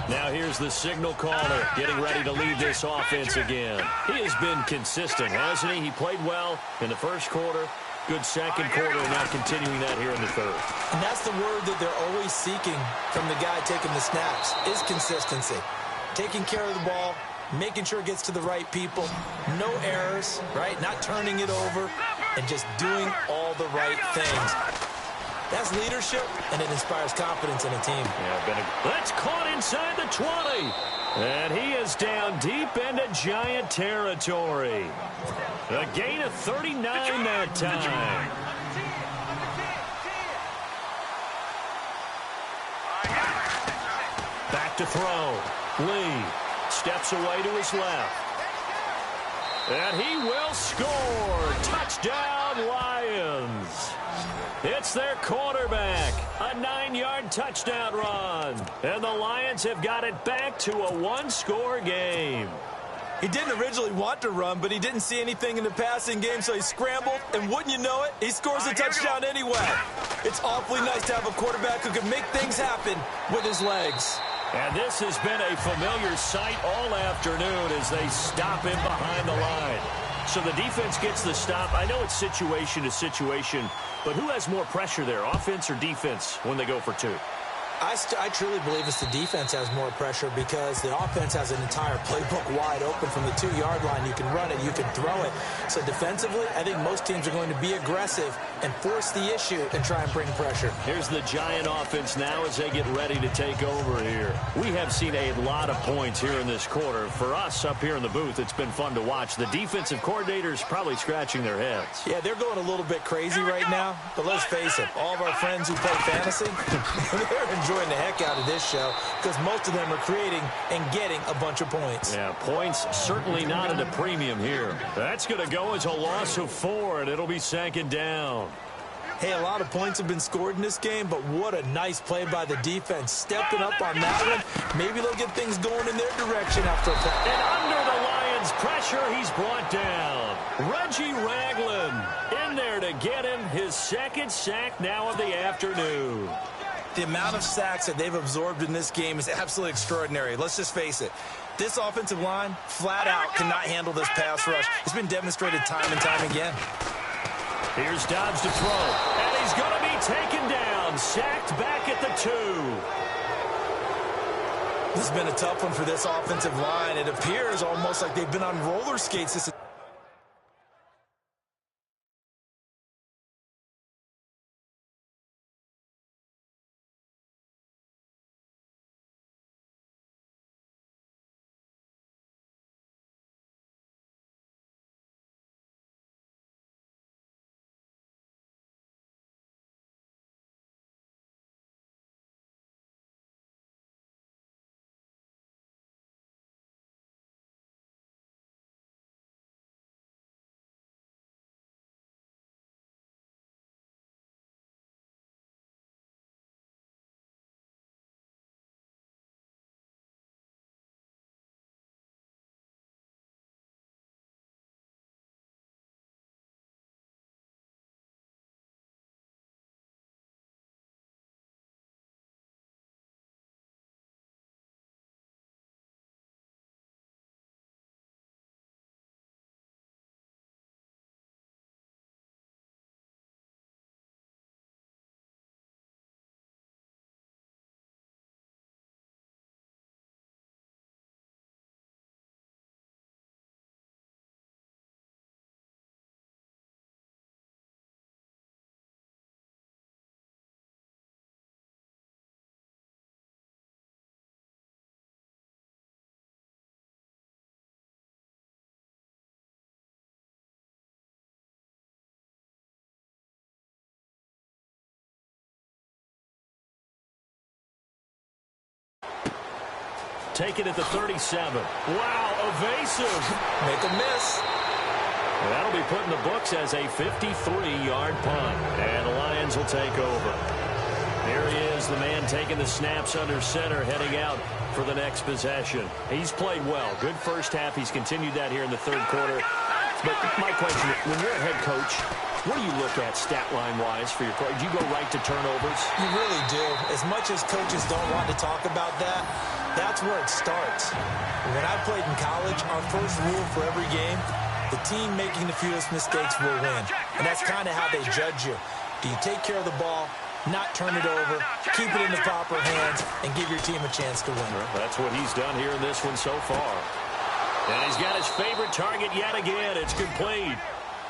Now here's the signal caller getting ready to lead this offense again. He has been consistent, hasn't he? He played well in the first quarter, good second quarter, and now continuing that here in the third. And that's the word that they're always seeking from the guy taking the snaps, is consistency. Taking care of the ball, making sure it gets to the right people, no errors, right? Not turning it over, and just doing all the right things. That's leadership, and it inspires confidence in a team. That's caught inside the 20. And he is down deep into Giant territory. A gain of 39 that time. Back to throw. Lee steps away to his left. And he will score. Touchdown, Lions. It's their quarterback. A 9-yard touchdown run. And the Lions have got it back to a 1-score game. He didn't originally want to run, but he didn't see anything in the passing game, so he scrambled, and wouldn't you know it, he scores a touchdown anyway. It's awfully nice to have a quarterback who can make things happen with his legs. And this has been a familiar sight all afternoon as they stop him behind the line. So the defense gets the stop. I know it's situation to situation, but who has more pressure there, offense or defense, when they go for 2? I truly believe it's the defense has more pressure because the offense has an entire playbook wide open from the 2-yard line. You can run it, you can throw it. So defensively, I think most teams are going to be aggressive and force the issue and try and bring pressure. Here's the Giant offense now as they get ready to take over here. We have seen a lot of points here in this quarter. For us up here in the booth, it's been fun to watch. The defensive coordinators probably scratching their heads. Yeah, they're going a little bit crazy right now, but let's face it, all of our friends who play fantasy, they're enjoying the heck out of this show because most of them are creating and getting a bunch of points. Yeah, points certainly not at a premium here. That's going to go as a loss of 4, and it'll be second down. Hey, a lot of points have been scored in this game, but what a nice play by the defense. Stepping up on that one. Maybe they'll get things going in their direction after a play. And under the Lions' pressure, he's brought down. Reggie Ragland in there to get him his second sack now of the afternoon. The amount of sacks that they've absorbed in this game is absolutely extraordinary. Let's just face it. This offensive line, flat out, cannot handle this pass rush. It's been demonstrated time and time again. Here's Dobbs to throw, and he's going to be taken down, sacked back at the 2. This has been a tough one for this offensive line. It appears almost like they've been on roller skates this take it at the 37. Wow, evasive. Make a miss. And that'll be put in the books as a 53-yard punt. And the Lions will take over. Here he is, the man taking the snaps under center, heading out for the next possession. He's played well. Good first half. He's continued that here in the third quarter. But my question, when you're a head coach, what do you look at stat line-wise for your coach? Do you go right to turnovers? You really do. As much as coaches don't want to talk about that, that's where it starts. When I played in college, our first rule for every game, the team making the fewest mistakes will win. And that's kind of how they judge you. Do you take care of the ball, not turn it over, keep it in the proper hands, and give your team a chance to win? Well, that's what he's done here in this one so far. And he's got his favorite target yet again. It's complete.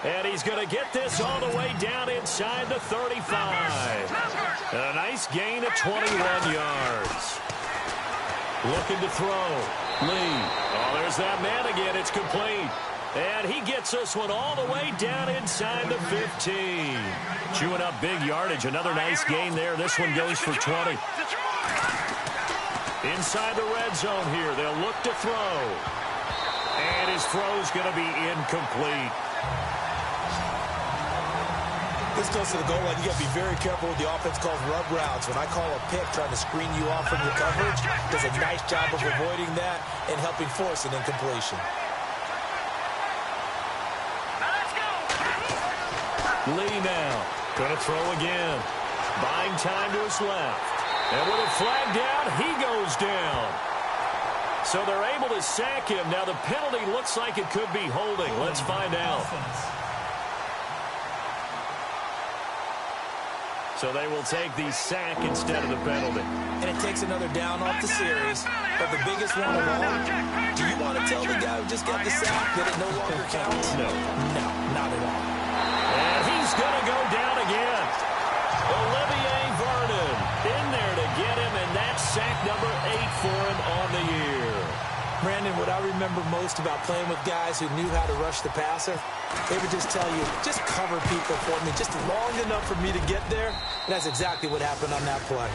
And he's going to get this all the way down inside the 35. And a nice gain of 21 yards. Looking to throw. Lee. Oh, there's that man again. It's complete. And he gets this one all the way down inside the 15. Chewing up big yardage. Another nice gain there. This one goes for 20. Inside the red zone here. They'll look to throw. And his throw's going to be incomplete. This goes to the goal line. You got to be very careful with the offense calls rub routes. When I call a pick trying to screen you off from your coverage, does a nice job of avoiding that and helping force an incompletion. Lee now. Going to throw again. Buying time to his left. And with a flag down, he goes down. So they're able to sack him. Now the penalty looks like it could be holding. Let's find out. So they will take the sack instead of the penalty. And it takes another down off the series. But the biggest one of all, do you want to tell the guy who just got the sack that it no longer counts? No. No, not at all. And he's going to go down again. Olivier Vernon in there to get him, and that's sack number 8 for him on the year. Brandon, what I remember most about playing with guys who knew how to rush the passer, they would just tell you, just cover people for me, just long enough for me to get there. And that's exactly what happened on that play.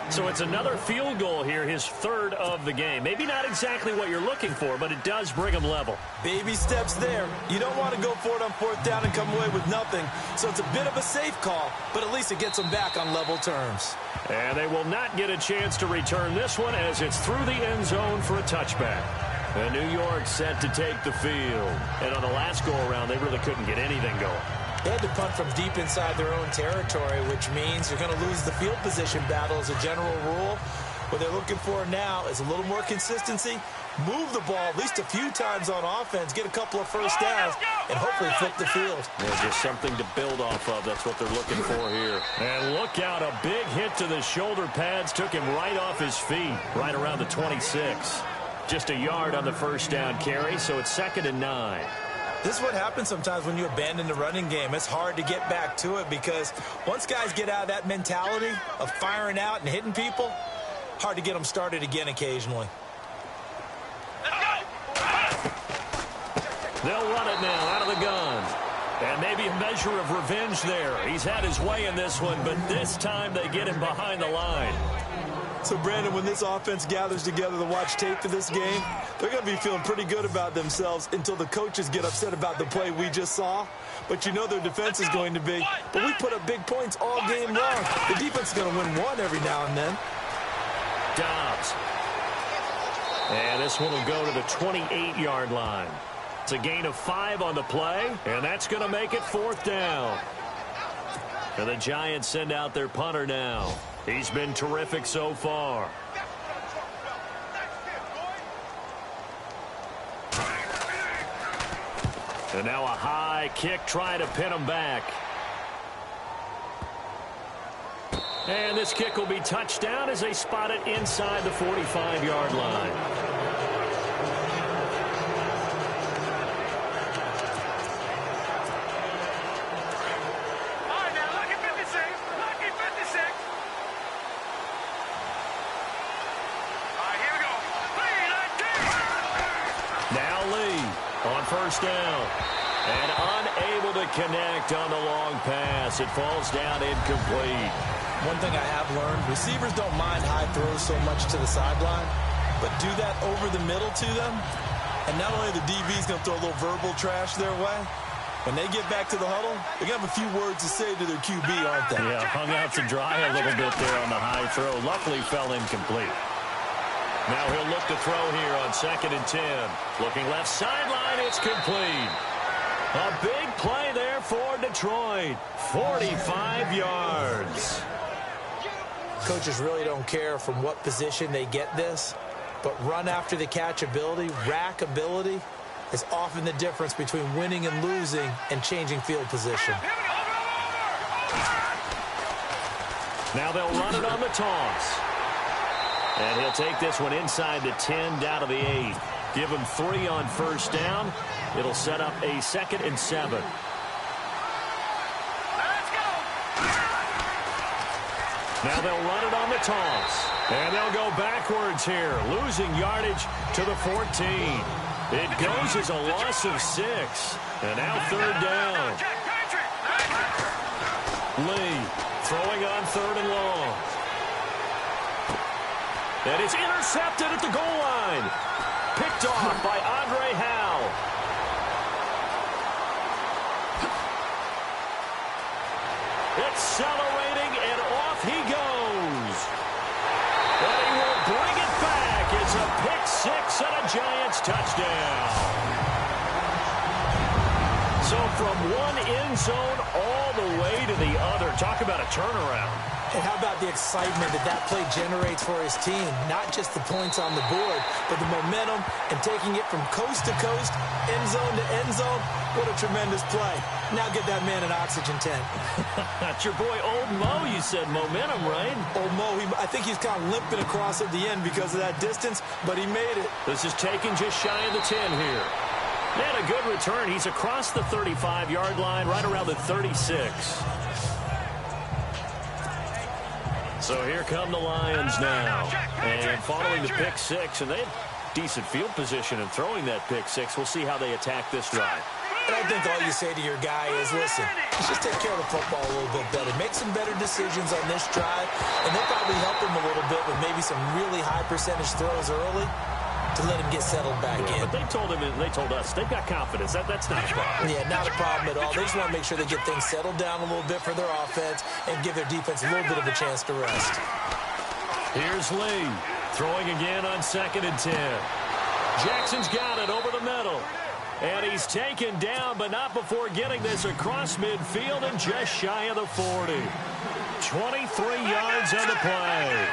So it's another field goal here, his third of the game. Maybe not exactly what you're looking for, but it does bring him level. Baby steps there. You don't want to go for it on fourth down and come away with nothing. So it's a bit of a safe call, but at least it gets them back on level terms. And they will not get a chance to return this one as it's through the end zone for a touchback. And New York set to take the field. And on the last go-around, they really couldn't get anything going. They had to punt from deep inside their own territory, which means you're going to lose the field position battle as a general rule. What they're looking for now is a little more consistency, move the ball at least a few times on offense, get a couple of first downs, and hopefully flip the field. There's just something to build off of. That's what they're looking for here. And look out, a big hit to the shoulder pads took him right off his feet, right around the 26. Just a yard on the first down carry, so it's 2nd and 9. This is what happens sometimes when you abandon the running game. It's hard to get back to it because once guys get out of that mentality of firing out and hitting people, hard to get them started again occasionally. They'll run it now out of the gun. And maybe a measure of revenge there. He's had his way in this one, but this time they get him behind the line. So, Brandon, when this offense gathers together to watch tape for this game, they're going to be feeling pretty good about themselves until the coaches get upset about the play we just saw. But you know their defense is going to be, but we put up big points all game long. The defense is going to win one every now and then. Dobbs. And this one will go to the 28-yard line. It's a gain of 5 on the play, and that's going to make it 4th down. And the Giants send out their punter now. He's been terrific so far. And now a high kick trying to pin him back. And this kick will be touched down as they spot it inside the 45-yard line. On first down. And unable to connect on the long pass. It falls down incomplete. One thing I have learned, receivers don't mind high throws so much to the sideline, but do that over the middle to them, and not only the DB's going to throw a little verbal trash their way, when they get back to the huddle, they're going to have a few words to say to their QB, aren't they? Yeah, hung out to dry a little bit there on the high throw. Luckily fell incomplete. Now he'll look to throw here on 2nd and 10. Looking left sideline, it's complete. A big play there for Detroit. 45 yards. Coaches really don't care from what position they get this, but run after the catch ability, rack ability, is often the difference between winning and losing and changing field position. Now they'll run it on the toss. And he'll take this one inside the 10, down to the 8. Give him 3 on 1st down. It'll set up a 2nd and 7. Now they'll run it on the toss. And they'll go backwards here, losing yardage to the 14. It goes as a loss of 6. And now 3rd down. Lee throwing on 3rd and long. And it's intercepted at the goal line. Picked off by Andre Howe. Accelerating, and off he goes. But he will bring it back. It's a pick 6 and a Giants touchdown. So from one end zone all the way to the other. Talk about a turnaround. And how about the excitement that that play generates for his team? Not just the points on the board, but the momentum and taking it from coast to coast, end zone to end zone. What a tremendous play. Now get that man an oxygen tent. That's your boy Old Mo. You said momentum, right? Old Mo, I think he's kind of limping across at the end because of that distance, but he made it. This is taken just shy of the 10 here. And a good return. He's across the 35-yard line, right around the 36. So here come the Lions now. And following the pick 6, and they have decent field position in throwing that pick 6. We'll see how they attack this drive. And I think all you say to your guy is, listen, let's just take care of the football a little bit better. Make some better decisions on this drive, and they'll probably help him a little bit with maybe some really high percentage throws early to let him get settled back in. But they told him, and they told us, they've got confidence. That's not a problem. Yeah, not a problem at all. They just want to make sure they get things settled down a little bit for their offense and give their defense a little bit of a chance to rest. Here's Lee throwing again on 2nd and 10. Jackson's got it over the middle. And he's taken down, but not before getting this across midfield and just shy of the 40. 23 yards on the play.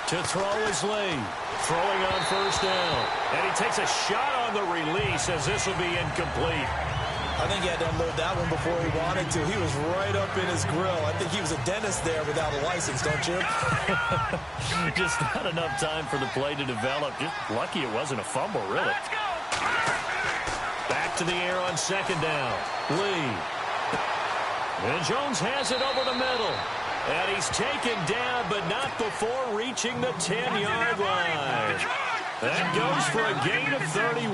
To throw is Lee. Throwing on 1st down. And he takes a shot on the release as this will be incomplete. I think he had to unload that one before he wanted to. He was right up in his grill. I think he was a dentist there without a license, don't you? Just not enough time for the play to develop. Just lucky it wasn't a fumble, really. Back to the air on 2nd down. Lee. And Jones has it over the middle. And he's taken down, but not before reaching the 10-yard line. That goes for a gain of 31.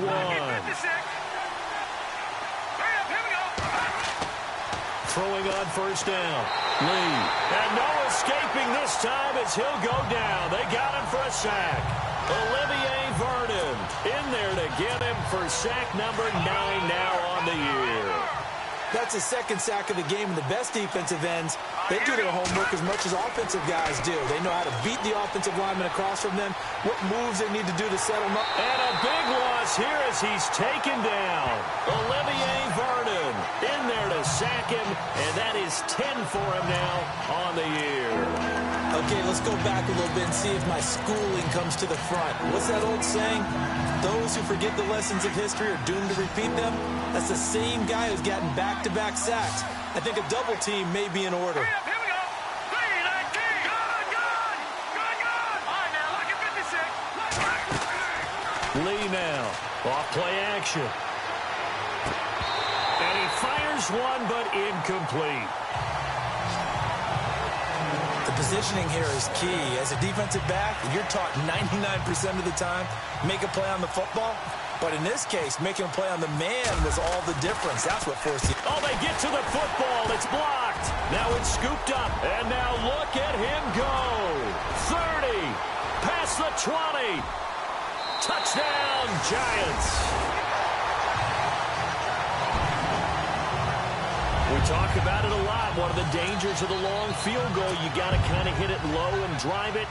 Throwing on 1st down. Lee. And no escaping this time as he'll go down. They got him for a sack. Olivier Vernon in there to get him for sack number 9 now on the year. That's his 2nd sack of the game, and the best defensive ends, they do their homework as much as offensive guys do. They know how to beat the offensive lineman across from them, what moves they need to do to settle them up. And a big loss here as he's taken down. Olivier Vernon in there to sack him, and that is 10 for him now on the year. Okay, let's go back a little bit and see if my schooling comes to the front. What's that old saying? Those who forget the lessons of history are doomed to repeat them. That's the same guy who's gotten back-to-back sacks. I think a double team may be in order. Lee now, off play action. And he fires one, but incomplete. The positioning here is key. As a defensive back, you're taught 99% of the time, make a play on the football. But in this case, making a play on the man was all the difference. That's what forced it. Oh, they get to the football. It's blocked. Now it's scooped up. And now look at him go. 30. Past the 20. Touchdown, Giants. We talk about it a lot. One of the dangers of the long field goal, you got to kind of hit it low and drive it.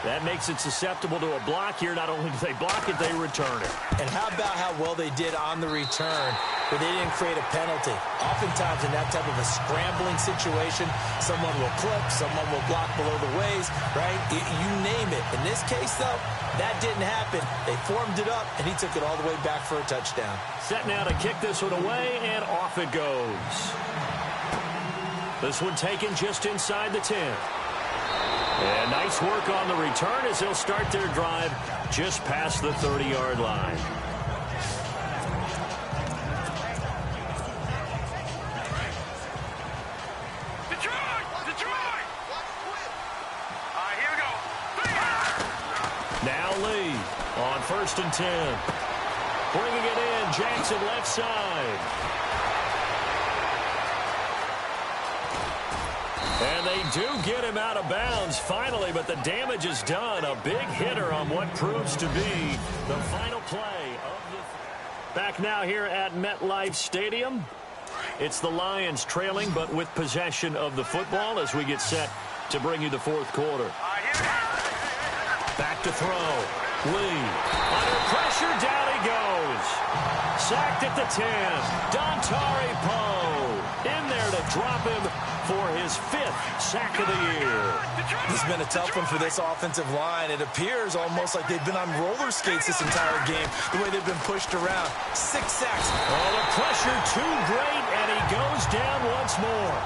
That makes it susceptible to a block here. Not only do they block it, they return it. And how about how well they did on the return, where they didn't create a penalty? Oftentimes in that type of a scrambling situation, someone will clip, someone will block below the waist, right? You name it. In this case, though, that didn't happen. They formed it up, and he took it all the way back for a touchdown. Set now to kick this one away, and off it goes. This one taken just inside the 10. And nice work on the return as they'll start their drive just past the 30-yard line. Detroit! Detroit! All right, here we go. Now Lee on 1st and 10. Bringing it in, Jackson left side. And they do get him out of bounds finally, but the damage is done. A big hitter on what proves to be the final play of the... Back now here at MetLife Stadium. It's the Lions trailing, but with possession of the football as we get set to bring you the fourth quarter. Back to throw. Lee. Under pressure, down he goes. Sacked at the 10. Dontari Poe in there to drop him for his 5th sack of the year. This has been a tough one for this offensive line. It appears almost like they've been on roller skates this entire game, the way they've been pushed around. 6 sacks. Oh, the pressure too great, and he goes down once more.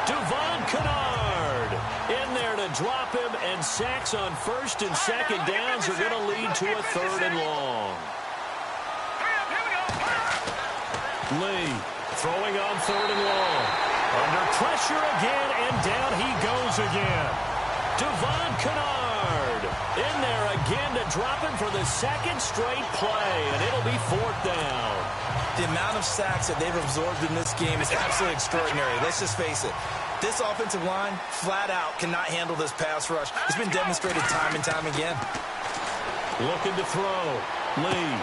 Devon Kennard in there to drop him, and sacks on 1st and 2nd downs are going to lead to a 3rd and long. Lee throwing on 3rd and long. Under pressure again, and down he goes again. Devon Kennard in there again to drop him for the 2nd straight play, and it'll be 4th down. The amount of sacks that they've absorbed in this game is absolutely extraordinary. Let's just face it. This offensive line, flat out, cannot handle this pass rush. It's been demonstrated time and time again. Looking to throw. Lee.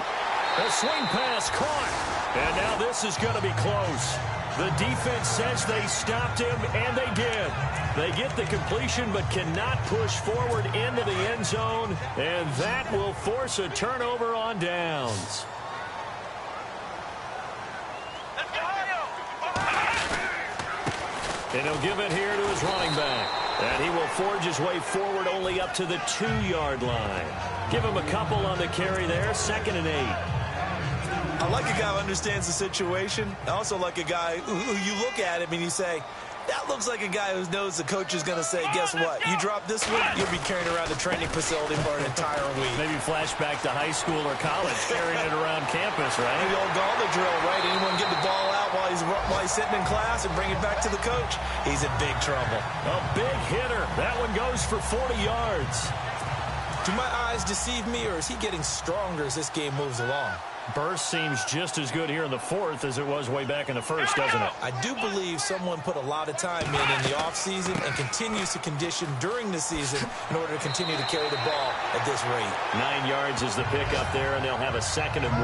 A swing pass caught. And now this is going to be close. The defense says they stopped him, and they did. They get the completion but cannot push forward into the end zone, and that will force a turnover on downs. And he'll give it here to his running back. And he will forge his way forward only up to the 2-yard line. Give him a couple on the carry there, 2nd and 8. I like a guy who understands the situation. I also like a guy who you look at him and you say, that looks like a guy who knows the coach is going to say, guess what? You drop this one, you'll be carrying around the training facility for an entire week. Maybe flashback to high school or college, carrying it around campus, right? The old gauntlet drill, right? Anyone get the ball out while he's sitting in class and bring it back to the coach? He's in big trouble. A big hitter. That one goes for 40 yards. Do my eyes deceive me, or is he getting stronger as this game moves along? Burst seems just as good here in the 4th as it was way back in the 1st, doesn't it? I do believe someone put a lot of time in the offseason and continues to condition during the season in order to continue to carry the ball at this rate. 9 yards is the pick up there, and they'll have a 2nd and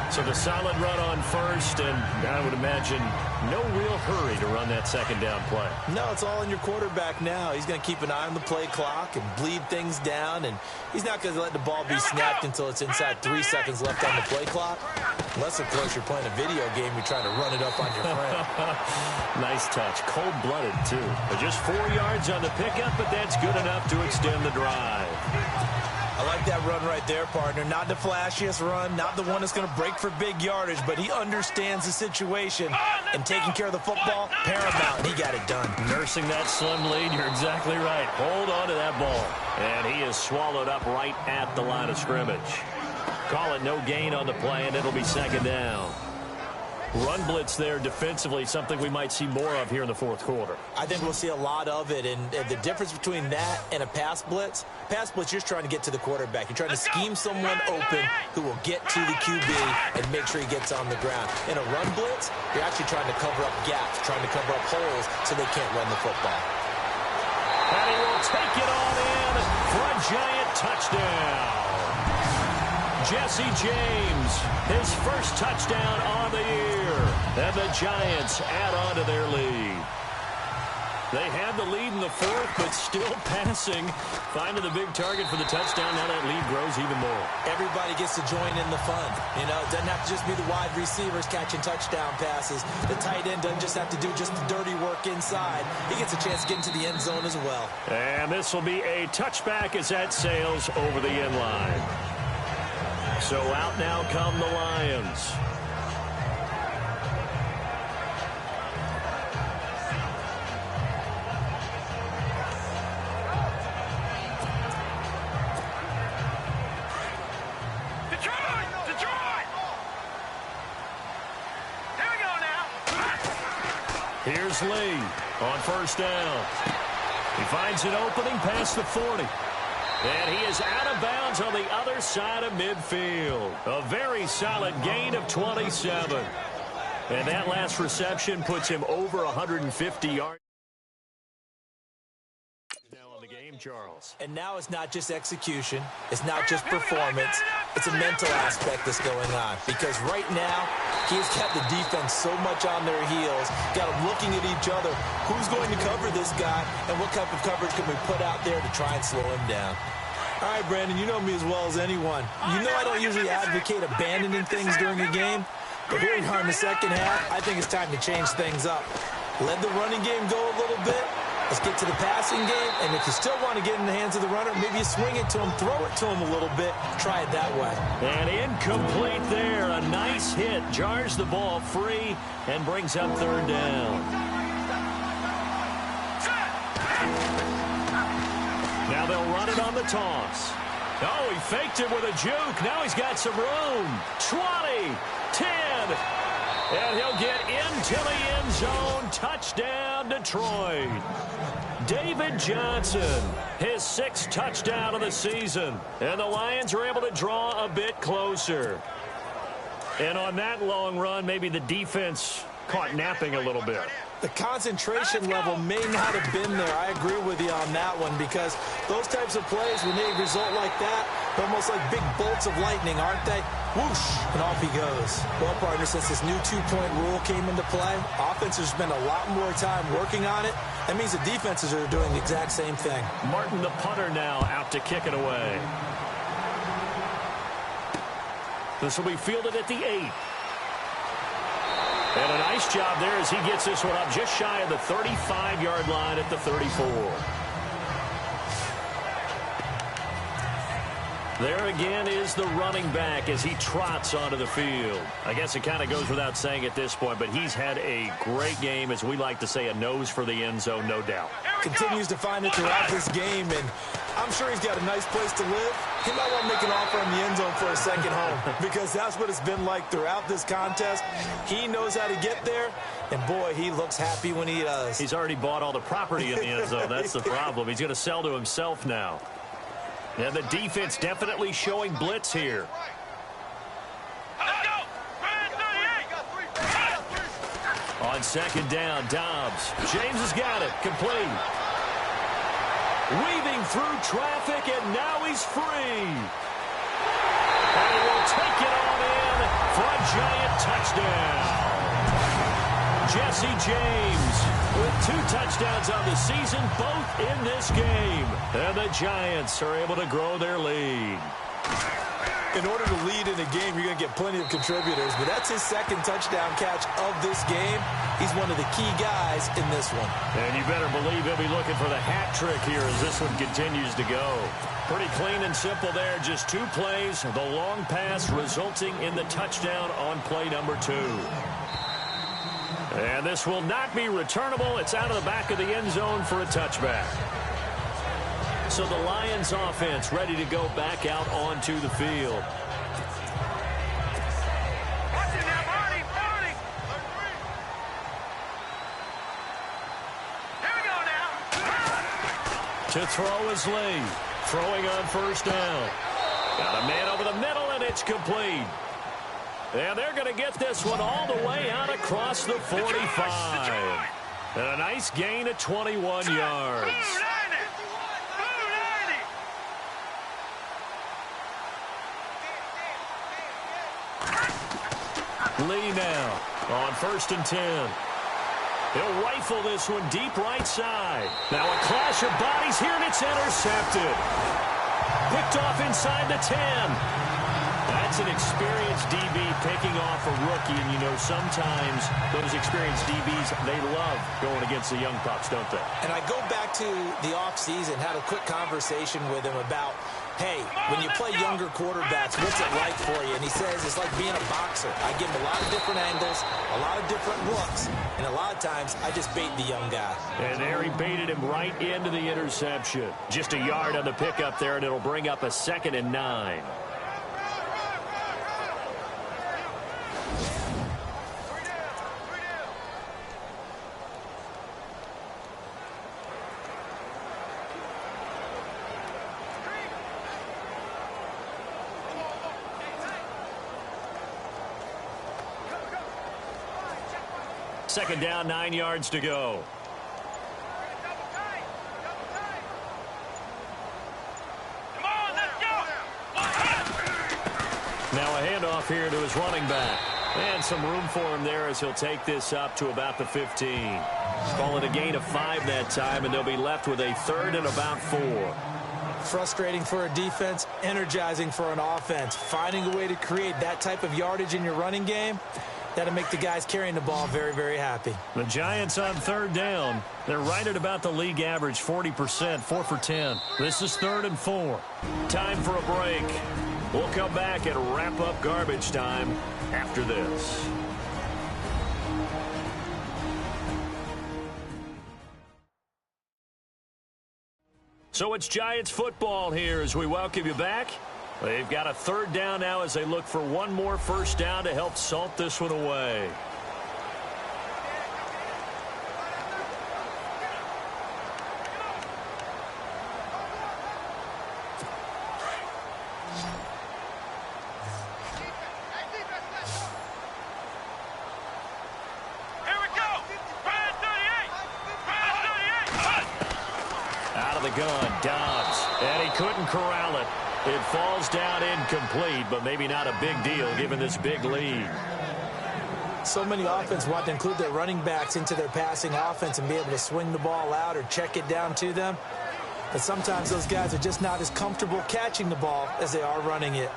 1. So the solid run on 1st, and I would imagine no real hurry to run that 2nd down play. No, it's all in your quarterback now. He's going to keep an eye on the play clock and bleed things down, and he's not going to let the ball be snapped until it's inside 3 seconds left on the play clock. Unless, of course, you're playing a video game, you're trying to run it up on your friend. Nice touch. Cold-blooded, too. But just 4 yards on the pickup, but that's good enough to extend the drive. I like that run right there, partner. Not the flashiest run, not the one that's going to break for big yardage, but he understands the situation, and taking care of the football, paramount, and he got it done. Nursing that slim lead, you're exactly right. Hold on to that ball. And he is swallowed up right at the line of scrimmage. Call it no gain on the play, and it'll be 2nd down. Run blitz there defensively, something we might see more of here in the fourth quarter. I think we'll see a lot of it, and the difference between that and a pass blitz, you're just trying to get to the quarterback. You're trying to scheme someone open who will get to the QB and make sure he gets on the ground. In a run blitz, you're actually trying to cover up gaps, trying to cover up holes so they can't run the football. And he will take it on in for a giant touchdown. Jesse James, his first touchdown on the year. And the Giants add on to their lead. They had the lead in the fourth, but still passing. Finding the big target for the touchdown. Now that lead grows even more. Everybody gets to join in the fun. You know, it doesn't have to just be the wide receivers catching touchdown passes. The tight end doesn't just have to do just the dirty work inside. He gets a chance to get into the end zone as well. And this will be a touchback as that sails over the end line. So out now come the Lions. Detroit! Here we go now. Here's Lee on first down. He finds an opening past the 40. And he is out of bounds on the other side of midfield. A very solid gain of 27. And that last reception puts him over 150 yards. Now on the game, Charles. And now it's not just execution. It's not just performance. It's a mental aspect that's going on. Because right now, he's got the defense so much on their heels. Got them looking at each other. Who's going to cover this guy? And what type of coverage can we put out there to try and slow him down? All right, Brandon, you know me as well as anyone. You know I don't usually advocate abandoning things during a game. But here we are in the second half. I think it's time to change things up. Let the running game go a little bit. Let's get to the passing game. And if you still want to get in the hands of the runner, maybe you swing it to him, throw it to him a little bit. Try it that way. And incomplete there. A nice hit. Jars the ball free and brings up third down. Now they'll run it on the toss. Oh, he faked it with a juke. Now he's got some room. 20, 10, and he'll get into the end zone. Touchdown, Detroit. David Johnson, his 6th touchdown of the season. And the Lions are able to draw a bit closer. And on that long run, maybe the defense caught napping a little bit. The concentration level may not have been there. I agree with you on that one because those types of plays, when they result like that, they're almost like big bolts of lightning, aren't they? Whoosh, and off he goes. Well, partner, since this new 2-point rule came into play, offenses spend a lot more time working on it. That means the defenses are doing the exact same thing. Martin, the punter, now out to kick it away. This will be fielded at the 8. And a nice job there as he gets this one up just shy of the 35-yard line at the 34. There again is the running back as he trots onto the field. I guess it kind of goes without saying at this point, but he's had a great game, as we like to say, a nose for the end zone, no doubt. Continues to find it throughout this game, and I'm sure he's got a nice place to live. He might want to make an offer in the end zone for a second home because that's what it's been like throughout this contest. He knows how to get there, and boy, he looks happy when he does. He's already bought all the property in the end zone. That's the problem. He's going to sell to himself now. And the defense definitely showing blitz here. On second down, Dobbs. James has got it. Complete. Weaving through traffic, and now he's free. And he will take it on in for a giant touchdown. Jesse James with 2 touchdowns on the season, both in this game. And the Giants are able to grow their lead. In order to lead in a game, you're going to get plenty of contributors, but that's his 2nd touchdown catch of this game. He's one of the key guys in this one. And you better believe he'll be looking for the hat trick here as this one continues to go. Pretty clean and simple there. Just 2 plays, the long pass resulting in the touchdown on play number 2. And this will not be returnable. It's out of the back of the end zone for a touchback. So the Lions offense ready to go back out onto the field. To throw is Lee. Throwing on first down. Got a man over the middle, and it's complete. And they're going to get this one all the way out across the 45. And a nice gain of 21 yards. Lee now on 1st and 10. He'll rifle this one deep right side. Now a clash of bodies here, and it's intercepted. Picked off inside the 10. That's an experienced DB picking off a rookie, and you know sometimes those experienced DBs, they love going against the young pups, don't they? And I go back to the offseason, had a quick conversation with him about, hey, when you play younger quarterbacks, what's it like for you? And he says it's like being a boxer. I give him a lot of different angles, a lot of different looks, and a lot of times I just bait the young guy. And there he baited him right into the interception. Just a yard on the pickup there, and it'll bring up a 2nd and 9. Second down, 9 yards to go. Come on, let's go. Now a handoff here to his running back. And some room for him there as he'll take this up to about the 15. Call it a gain of 5 that time, and they'll be left with a 3rd and about 4. Frustrating for a defense, energizing for an offense. Finding a way to create that type of yardage in your running game, that'll make the guys carrying the ball very, very happy. The Giants on 3rd down. They're right at about the league average, 40%, 4 for 10. This is 3rd and 4. Time for a break. We'll come back and wrap up garbage time after this. So it's Giants football here as we welcome you back. They've got a 3rd down now as they look for one more first down to help salt this one away. Here we go. Brad 38. Brad 38. Out of the gun, Dobbs. And he couldn't corral it. It falls down incomplete, but maybe not a big deal given this big lead. So many offenses want to include their running backs into their passing offense and be able to swing the ball out or check it down to them. But sometimes those guys are just not as comfortable catching the ball as they are running it.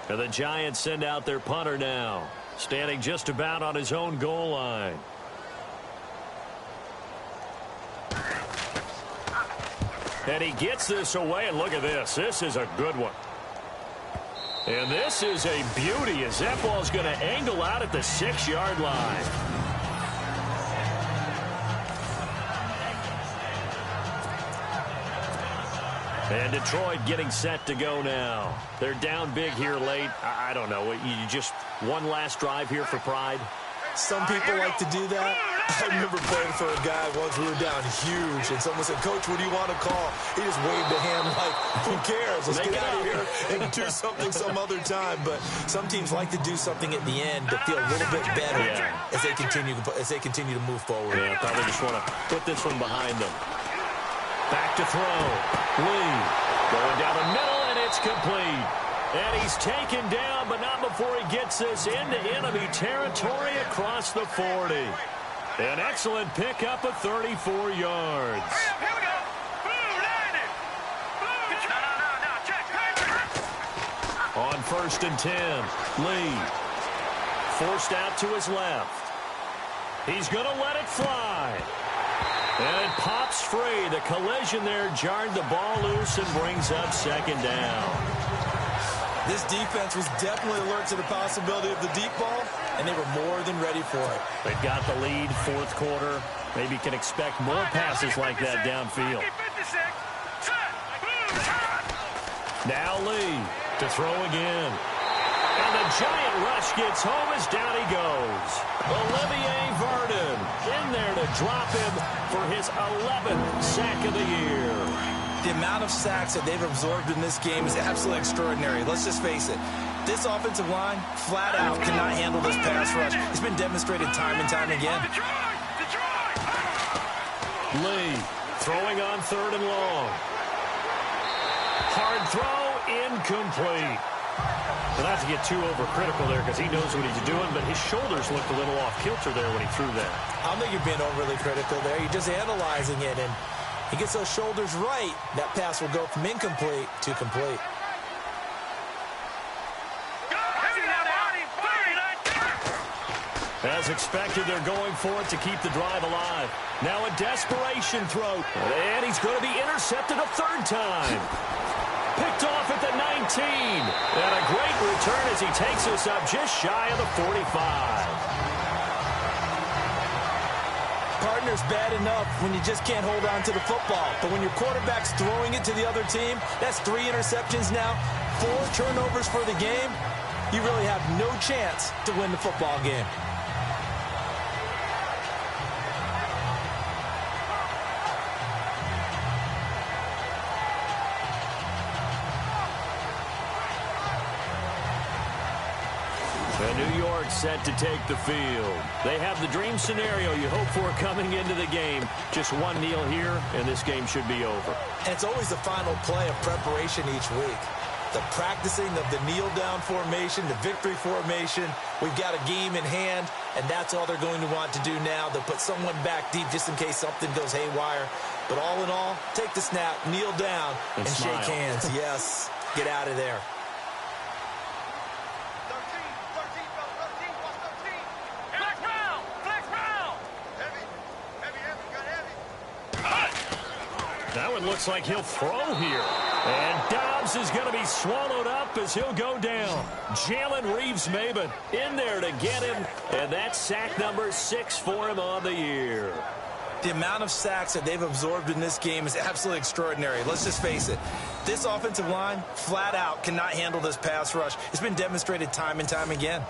And the Giants send out their punter now, standing just about on his own goal line. And he gets this away, and look at this. This is a good one. And this is a beauty as that ball's going to angle out at the 6-yard line. And Detroit getting set to go now. They're down big here late. I don't know. You just one last drive here for pride? Some people like to do that. I remember playing for a guy once. We were down huge, and someone said, "Coach, what do you want to call?" He just waved a hand like, "Who cares? Let's get out of here and do something some other time." But some teams like to do something at the end to feel a little bit better as they continue to move forward. Yeah, probably just want to put this one behind them. Back to throw. Lee going down the middle, and it's complete. And he's taken down, but not before he gets this into enemy territory across the 40. An excellent pickup of 34 yards. Here we go. Blue, landed. Blue. No, check. On 1st and 10, Lee forced out to his left. He's going to let it fly. And it pops free. The collision there jarred the ball loose and brings up 2nd down. This defense was definitely alert to the possibility of the deep ball, and they were more than ready for it. They've got the lead, 4th quarter. Maybe can expect more passes like that downfield. Now Lee to throw again. And the giant rush gets home as down he goes. Olivier Vernon in there to drop him for his 11th sack of the year. The amount of sacks that they've absorbed in this game is absolutely extraordinary. Let's just face it. This offensive line, flat out, cannot handle this pass rush. It's been demonstrated time and time again. Lee throwing on 3rd and long. Hard throw, incomplete. Well, not to get too overcritical there because he knows what he's doing, but his shoulders looked a little off kilter there when he threw that. I don't think you're being overly critical there. You're just analyzing it, and he gets those shoulders right. That pass will go from incomplete to complete. As expected, they're going for it to keep the drive alive. Now a desperation throw, and he's going to be intercepted a 3rd time. Picked off at the 19. And a great return as he takes us up just shy of the 45. Partner's bad enough when you just can't hold on to the football. But when your quarterback's throwing it to the other team, that's 3 interceptions now, 4 turnovers for the game. You really have no chance to win the football game. New York set to take the field. They have the dream scenario you hope for coming into the game. Just one kneel here, and this game should be over. And it's always the final play of preparation each week. The practicing of the kneel-down formation, the victory formation. We've got a game in hand, and that's all they're going to want to do now. They'll put someone back deep just in case something goes haywire. But all in all, take the snap, kneel down, and shake hands. Yes, get out of there. That one looks like he'll throw here. And Dobbs is going to be swallowed up as he'll go down. Jalen Reeves-Maybin in there to get him. And that's sack number 6 for him on the year. The amount of sacks that they've absorbed in this game is absolutely extraordinary. Let's just face it. This offensive line, flat out, cannot handle this pass rush. It's been demonstrated time and time again.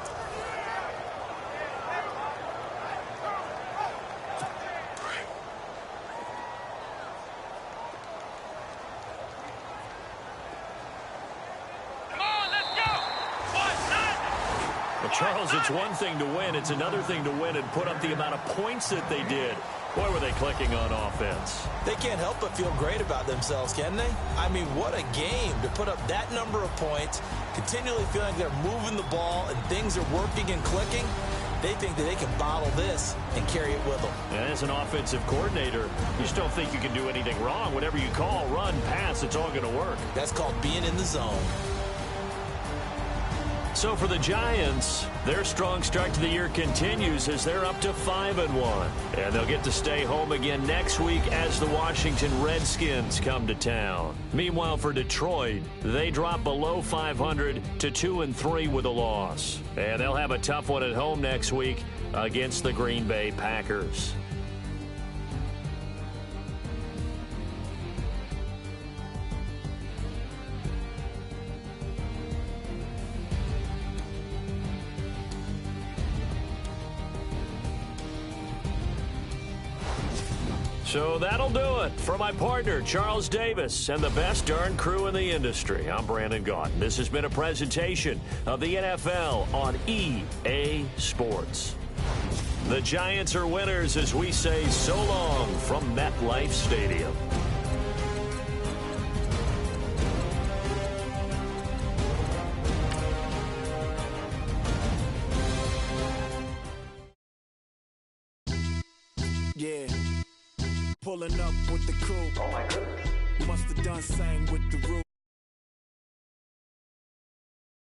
Charles, it's one thing to win. It's another thing to win and put up the amount of points that they did. Boy, were they clicking on offense. They can't help but feel great about themselves, can they? I mean, what a game to put up that number of points, continually feeling like they're moving the ball and things are working and clicking. They think that they can bottle this and carry it with them. And as an offensive coordinator, you just don't think you can do anything wrong. Whatever you call, run, pass, it's all going to work. That's called being in the zone. So for the Giants, their strong start to the year continues as they're up to 5-1. And they'll get to stay home again next week as the Washington Redskins come to town. Meanwhile, for Detroit, they drop below 500 to 2-3 with a loss. And they'll have a tough one at home next week against the Green Bay Packers. So that'll do it for my partner, Charles Davis, and the best darn crew in the industry. I'm Brandon Gaudin. This has been a presentation of the NFL on EA Sports. The Giants are winners as we say so long from MetLife Stadium. Yeah. Pulling up with the crew. Oh my goodness. Must have done sang with the roof.